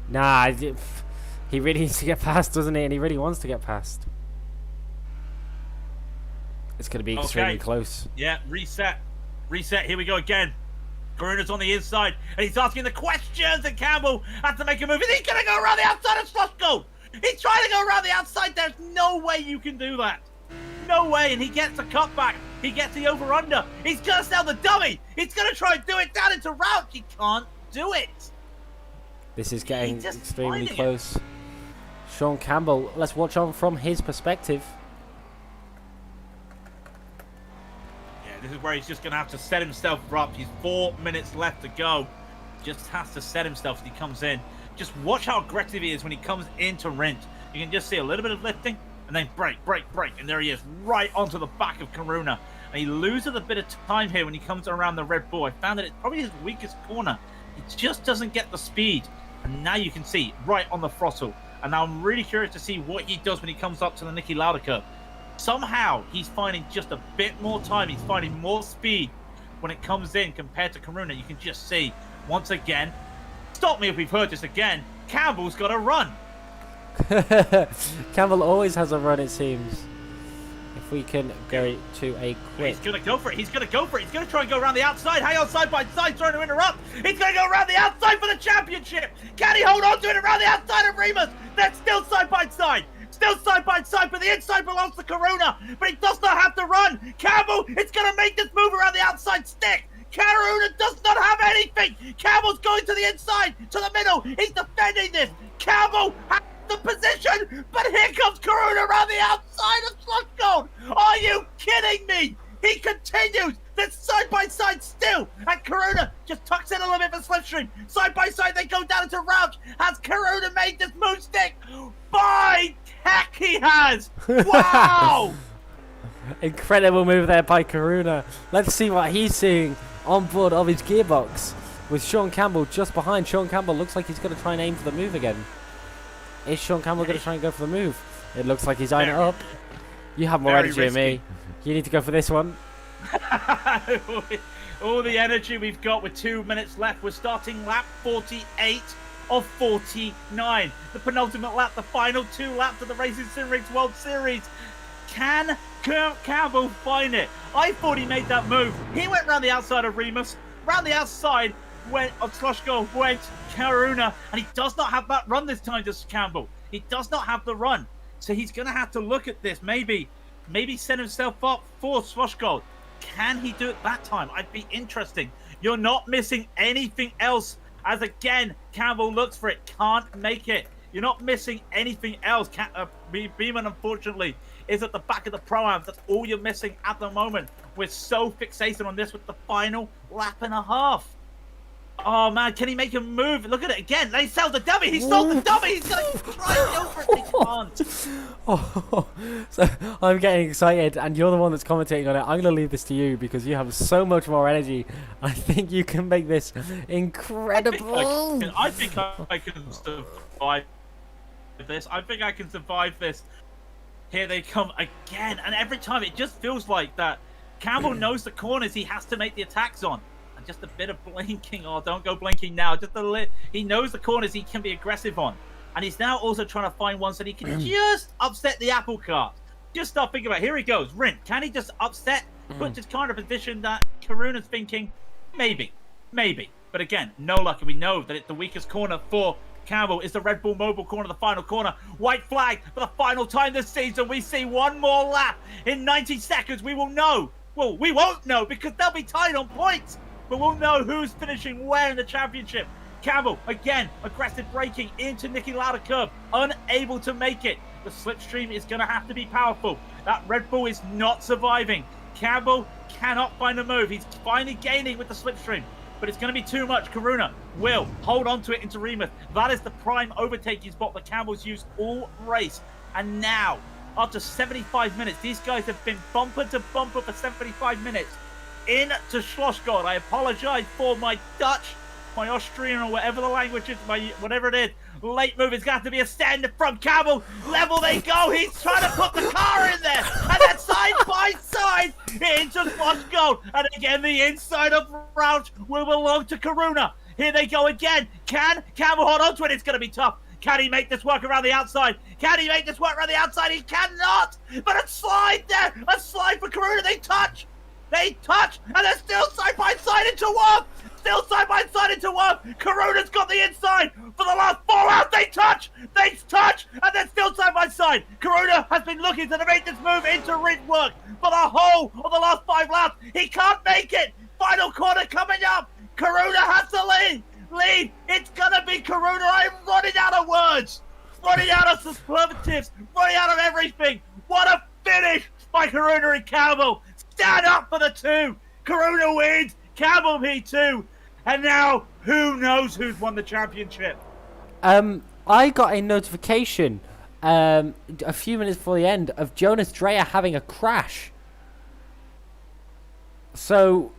Nah, he really needs to get past, doesn't he? And he really wants to get past. It's going to be extremely close. Yeah, reset. Here we go again. Caruna's on the inside, and he's asking the questions, and Campbell has to make a move. Is he going to go around the outside of Schlossgold? He's trying to go around the outside. There's no way you can do that. No way, and he gets a cutback. He gets the over-under. He's going to sell the dummy. He's going to try and do it down into route. He can't do it. This is getting extremely close. Sean Campbell, let's watch on from his perspective. Yeah, this is where he's just going to have to set himself up. He's 4 minutes left to go. Just has to set himself as he comes in. Just watch how aggressive he is when he comes into Rindt. You can just see a little bit of lifting, and then brake, and there he is, right onto the back of Caruna. And he loses a bit of time here when he comes around the Red Bull. I found that it's probably his weakest corner. He just doesn't get the speed. And now you can see, right on the throttle. And now I'm really curious to see what he does when he comes up to the Niki Lauda curve. Somehow, he's finding just a bit more time. He's finding more speed when it comes in compared to Caruna. You can just see, once again, stop me if we've heard this again, Campbell's got a run. Campbell always has a run, it seems. If we can go to a quick... He's going to go for it. He's going to try and go around the outside. Hang on, side by side, trying to interrupt. He's going to go around the outside for the championship. Can he hold on to it around the outside of Remus? They're still side by side. Still side by side, but the inside belongs to Caruna. But he does not have to run. Campbell is going to make this move around the outside stick. Caruna does not have anything. Campbell's going to the inside, to the middle. He's defending this. Campbell has the position, but here comes Caruna around the outside of Schlossgold. Are you kidding me? He continues this side by side still, and Caruna just tucks in a little bit for slipstream. Side by side, they go down into Rouch. Has Caruna made this move stick? By heck, he has! Wow! Incredible move there by Caruna. Let's see what he's seeing on board of his gearbox with Sean Campbell just behind. Sean Campbell looks like he's going to try and aim for the move again. Is Sean Campbell going to try and go for the move? It looks like he's eyeing it up. You have more Very energy than me. You need to go for this one. All the energy we've got with 2 minutes left. We're starting lap 48 of 49. The penultimate lap, the final 2 laps of the Racing Sim Rigs World Series. Can Campbell find it? I thought he made that move. He went round the outside of Remus. Round the outside of Sloshko went Karuna. And he does not have that run this time, does Campbell. He does not have the run. So he's going to have to look at this. Maybe set himself up for Sloshko. Can he do it that time? I'd be interesting. You're not missing anything else. As again, Campbell looks for it. Can't make it. You're not missing anything else. Beeman, unfortunately, is at the back of the Pro-Ams. That's all you're missing at the moment. We're so fixated on this with the final lap and a half. Oh, man, can he make a move? Look at it again. They sell the dummy. He sold the dummy. He's going to try and go for it. He can't. Oh, so I'm getting excited, and you're the one that's commentating on it. I'm going to leave this to you because you have so much more energy. I think you can make this incredible. I think I can survive this. I think I can survive this. Here they come again. And every time it just feels like that Campbell knows the corners he has to make the attacks on. And just a bit of blinking. Oh, don't go blinking now. Just a little. He knows the corners he can be aggressive on. And he's now also trying to find ones that he can just upset the apple cart. Just start thinking about it. Here he goes. Rin. Can he just upset? Put this kind of position that Karuna's thinking? Maybe. But again, no luck. And we know that it's the weakest corner for Campbell is the Red Bull Mobile corner, the final corner. White flag for the final time this season. We see one more lap. In 90 seconds, we will know. Well, we won't know because they'll be tied on points. But we'll know who's finishing where in the championship. Campbell, again, aggressive braking into Niki Lauda curb. Unable to make it. The slipstream is going to have to be powerful. That Red Bull is not surviving. Campbell cannot find a move. He's finally gaining with the slipstream. But it's going to be too much. Karuna will hold on to it into Remus. That is the prime overtaking spot that Campbell's used all race. And now, after 75 minutes, these guys have been bumper to bumper for 75 minutes. Into Schlossgott. I apologize for my Dutch, my Austrian, or whatever the language is, whatever it is. Late move is going to have to be a stand from Campbell. Level they go. He's trying to put the car in there. And then side by side into Schlossgott. And again, the inside of Rouch will belong to Karuna. Here they go again. Can Campbell hold on to it? It's going to be tough. Can he make this work around the outside? Can he make this work around the outside? He cannot. But a slide there. A slide for Karuna. They touch. And they're still side by side into one. Karuna's got the inside for the last 4 rounds. They touch, and they're still side by side. Karuna has been looking to make this move into rig work for the whole of the last 5 laps. He can't make it. Final corner coming up. Karuna has to lead. It's gonna be Karuna. I'm running out of words, running out of superlatives, running out of everything. What a finish by Karuna and Campbell. Stand up for the 2. Karuna wins. Campbell P2. And now, who knows who's won the championship? I got a notification a few minutes before the end of Jonas Dreyer having a crash. So,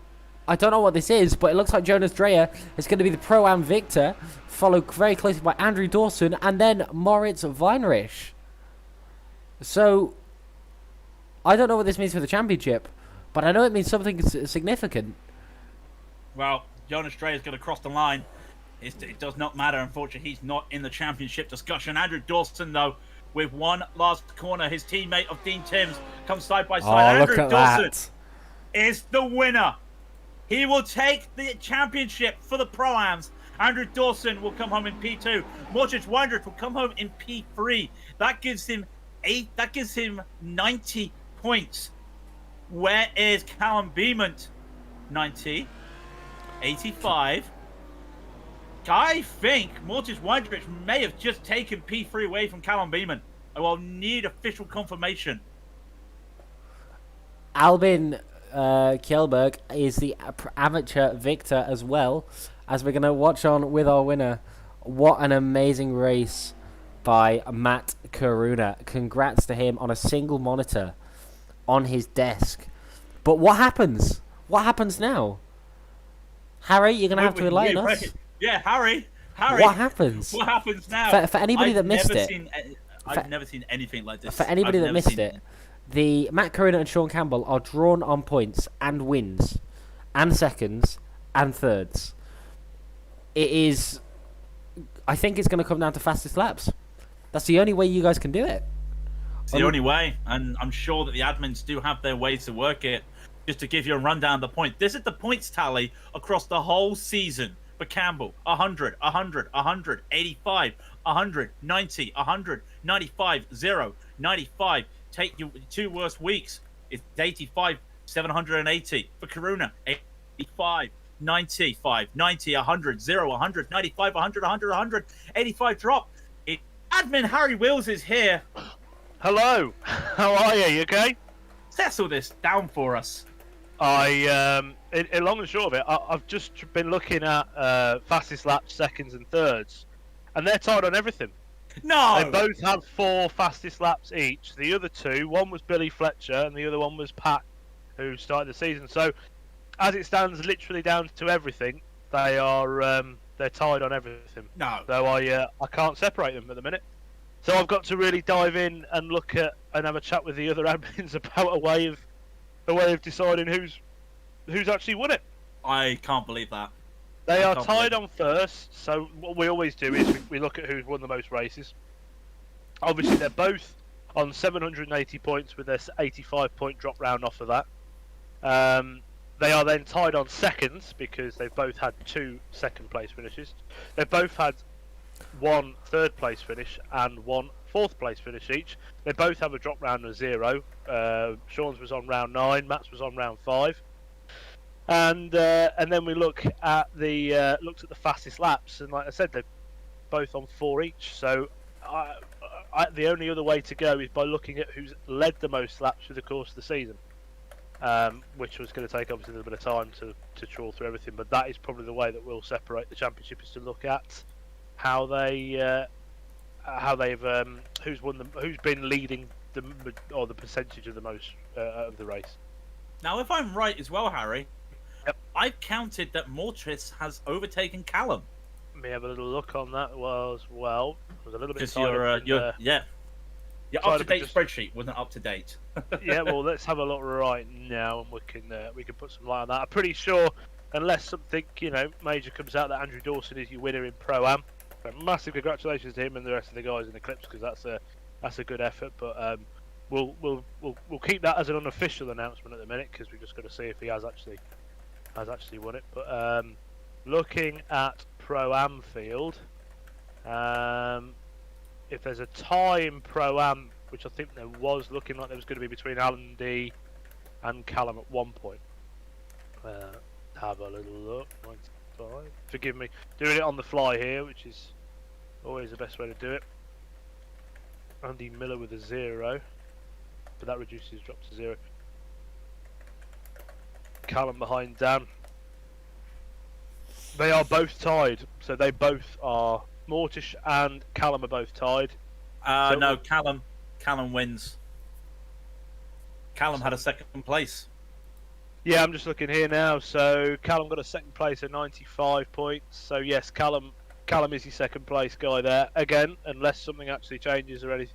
I don't know what this is, but it looks like Jonas Dreyer is going to be the Pro-Am victor, followed very closely by Andrew Dawson and then Moritz Weinrich. So, I don't know what this means for the championship, but I know it means something significant. Well, Jonas Dreyer is going to cross the line. It does not matter. Unfortunately, he's not in the championship discussion. Andrew Dawson, though, with one last corner, his teammate of Dean Timms comes side by side. Oh, Andrew look at Dawson that. Is the winner. He will take the championship for the Pro-Ams. Andrew Dawson will come home in P2. Moritz Weinrich will come home in P3. That gives him 90 points. Where is Callum Beeman? 90, 85. I think Moritz Weinrich may have just taken P3 away from Callum Beeman. I will need official confirmation. Albin Kjellberg is the amateur victor as well, as we're going to watch on with our winner. What an amazing race by Matt Karuna. Congrats to him on a single monitor on his desk. But what happens? What happens now? Harry, you're going to have to enlighten us. Yeah, Harry. What happens? What happens now? For anybody that missed it. I've never seen anything like this. For anybody that missed it, the Matt Corona and Sean Campbell are drawn on points and wins, and seconds and thirds. It is. I think it's going to come down to fastest laps. That's the only way you guys can do it. It's the only way, and I'm sure that the admins do have their ways to work it. Just to give you a rundown of the point, this is the points tally across the whole season for Campbell: 100, 100, 100, 85, 100, 90, 100, 95, 0, 95. Take your two worst weeks. It's 85, 780 for Karuna. 85, 95, 90, 100, 0, 100, 95, 100, 100, 100, 85 drop. Admin Harry Wills is here. Hello, how are you? You okay? Settle this down for us. In long and short of it, I've just been looking at fastest laps, seconds, and thirds, and they're tied on everything. No, They both have 4 fastest laps each. The other 2, one was Billy Fletcher, and the other one was Pat, who started the season. So, as it stands, literally down to everything, they are they're tied on everything. No. So I can't separate them at the minute. So I've got to really dive in and look at and have a chat with the other admins about a way of deciding who's actually won it. I can't believe that. They are tied on first, so what we always do is we look at who's won the most races. Obviously, they're both on 780 points with their 85-point drop round off of that. They are then tied on seconds because they've both had 2 second-place finishes. They've both had 1 third-place finish and 1 fourth-place finish each. They both have a drop round of 0. Sean's was on round 9, Matt's was on round 5. And then we looked at the fastest laps, and like I said, they're both on 4 each. So the only other way to go is by looking at who's led the most laps through the course of the season, which was going to take obviously a little bit of time to trawl through everything. But that is probably the way that we'll separate the championship, is to look at how they've who's been leading the percentage of the most of the race. Now, if I'm right as well, Harry, Yep. I've counted that Mortis has overtaken Callum. Let me have a little look on that as well. It was a little bit Because tied your up up-to-date just- spreadsheet wasn't up to date. yeah, well, let's have a look right now, and we can put some light on that. I'm pretty sure, unless something major comes out, that Andrew Dawson is your winner in Pro-Am. So massive congratulations to him and the rest of the guys in the clips, because that's a good effort. But we'll keep that as an unofficial announcement at the minute, because we've just got to see if he has actually won it. But looking at Pro-Am field, if there's a tie in Pro-Am, which I think there was, looking like there was going to be between Alan D and Callum at one point. Have a little look. 95. Forgive me, doing it on the fly here, which is always the best way to do it. Andy Miller with a 0, but that reduces his drop to 0. Callum behind Dan. They are both tied, so they both are. Mortish and Callum are both tied. No, Callum wins. Callum had a second place. Yeah, I'm just looking here now. So Callum got a second place at 95 points. So yes, Callum is your second place guy there again, unless something actually changes or anything.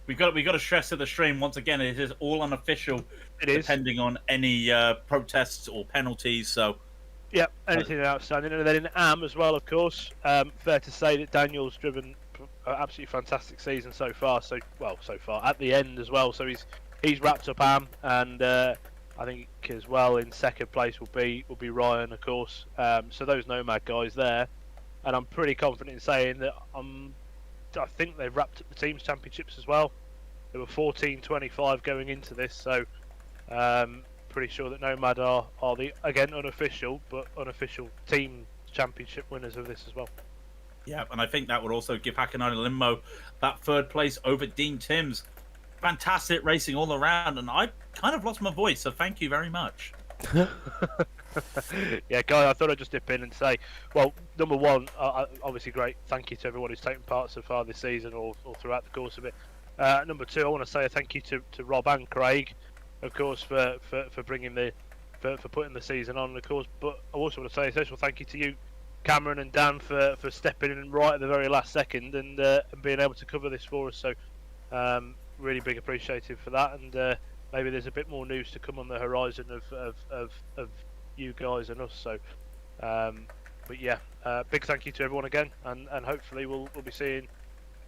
We got to stress to the stream once again. It is all unofficial. It is, depending on any protests or penalties. So. Yeah, anything outstanding. And then in AM as well, of course. Fair to say that Daniel's driven an absolutely fantastic season so far. So far at the end as well. So he's wrapped up AM, and I think as well in second place will be Ryan, of course. So those Nomad guys there, and I'm pretty confident in saying that I think they've wrapped up the teams championships as well. There were 14-25 going into this, so. Pretty sure that Nomad are the, again, unofficial team championship winners of this as well. Yeah, and I think that would also give Hakanai and Limbo that third place over Dean Timms. Fantastic racing all around, and I kind of lost my voice, so thank you very much. Yeah, Guy, I thought I'd just dip in and say, well, number one, obviously great thank you to everyone who's taken part so far this season or throughout the course of it. Number two, I want to say a thank you to Rob and Craig, of course, for bringing for putting the season on, of course. But I also want to say a special thank you to you, Cameron and Dan, for stepping in right at the very last second and being able to cover this for us. So really big appreciative for that, and maybe there's a bit more news to come on the horizon of you guys and us. So, but yeah, big thank you to everyone again, and hopefully we'll be seeing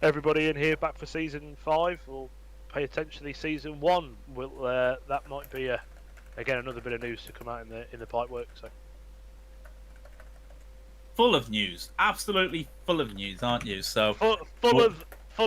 everybody in here back for season 5, or potentially season 1. That might be again another bit of news to come out in the pipework. So. Full of news, absolutely full of news, aren't you? So full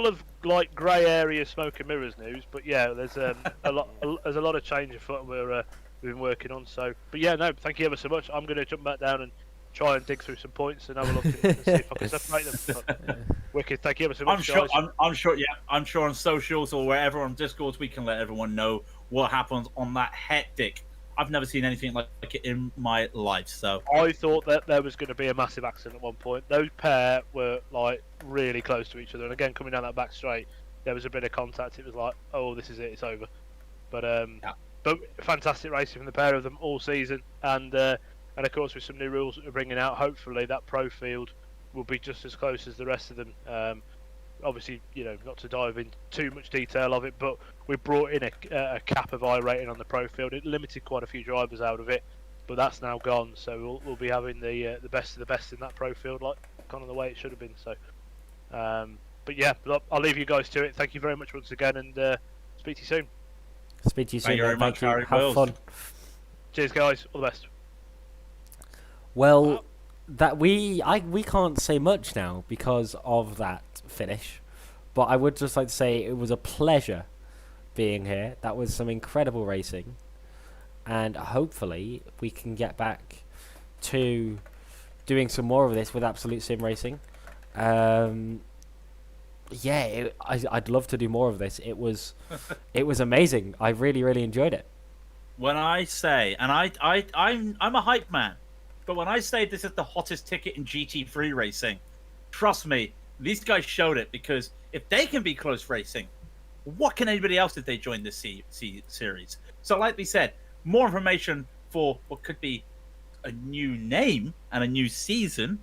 of like grey area smoke and mirrors news, but yeah, there's a lot of change afoot we've been working on. So, but yeah, no, thank you ever so much. I'm going to jump back down and try and dig through some points and have a look and see if I can separate them. But, wicked, thank you ever so much, guys. I'm sure on socials or wherever on Discord we can let everyone know what happens on that hectic. I've never seen anything like it in my life. So I thought that there was going to be a massive accident at one point. Those pair were like really close to each other, and again coming down that back straight, there was a bit of contact. It was like, oh, this is it, it's over. But but fantastic racing from the pair of them all season, and of course with some new rules that we're bringing out, hopefully that pro field will be just as close as the rest of them. Obviously, not to dive into too much detail of it, but we brought in a cap of I rating on the pro field. It limited quite a few drivers out of it, but that's now gone. So we'll be having the best of the best in that pro field, like kind of the way it should have been. So, but yeah, look, I'll leave you guys to it. Thank you very much once again, and speak to you soon. Speak to you soon. Thank you very much, Harry. Have fun. Cheers, guys. All the best. Well, that we can't say much now because of that finish, but I would just like to say it was a pleasure being here. That was some incredible racing, and hopefully we can get back to doing some more of this with Absolute Sim Racing. I'd love to do more of this. It was amazing. I really enjoyed it. When I say, and I'm a hype man, but when I say this is the hottest ticket in GT3 racing, trust me, these guys showed it, because if they can be close racing, what can anybody else if they join this series? So like we said, more information for what could be a new name and a new season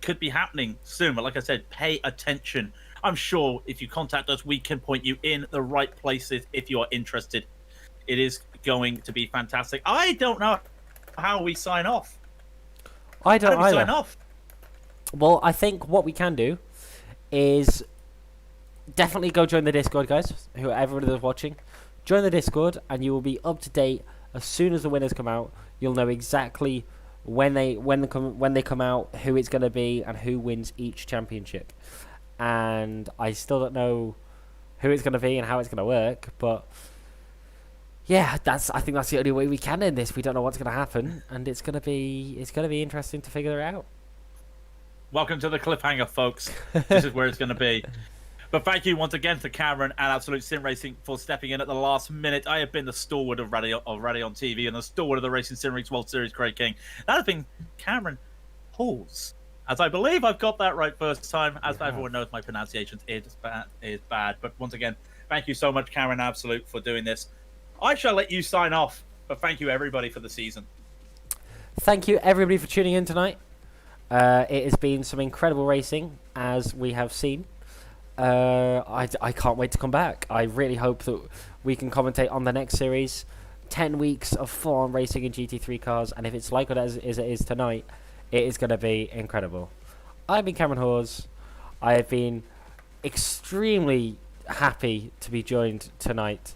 could be happening soon. But like I said, pay attention. I'm sure if you contact us, we can point you in the right places if you are interested. It is going to be fantastic. I don't know how we sign off. I don't either. Sign off? Well, I think what we can do is definitely go join the Discord, guys. Whoever is watching, join the Discord, and you will be up to date as soon as the winners come out. You'll know exactly when they come out, who it's going to be, and who wins each championship. And I still don't know who it's going to be and how it's going to work, but yeah, I think that's the only way we can end this. We don't know what's going to happen, and it's going to be interesting to figure it out. Welcome to the cliffhanger, folks. This is where it's going to be. But thank you once again to Cameron and Absolute Sim Racing for stepping in at the last minute. I have been the stalwart of Radio on TV and the stalwart of the Racing Sim Rigs World Series, Craig King. That has been Cameron Halls. As I believe I've got that right first time. As everyone knows, my pronunciation is bad. But once again, thank you so much, Cameron Absolute, for doing this. I shall let you sign off, but thank you, everybody, for the season. Thank you, everybody, for tuning in tonight. It has been some incredible racing, as we have seen. I can't wait to come back. I really hope that we can commentate on the next series. 10 weeks of full-on racing in GT3 cars, and if it's like it is tonight, it is going to be incredible. I've been Cameron Hawes. I have been extremely happy to be joined tonight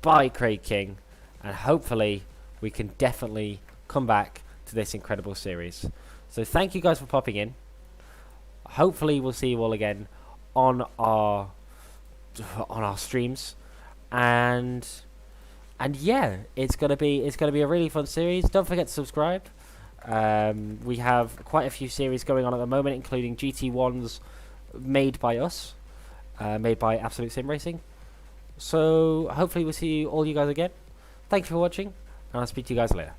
by Craig King, and hopefully we can definitely come back to this incredible series. So thank you guys for popping in. Hopefully we'll see you all again on our streams, and yeah, it's gonna be a really fun series. Don't forget to subscribe. We have quite a few series going on at the moment, including GT1s made by us, made by Absolute Sim Racing. So hopefully we'll see all you guys again. Thank you for watching, and I'll speak to you guys later.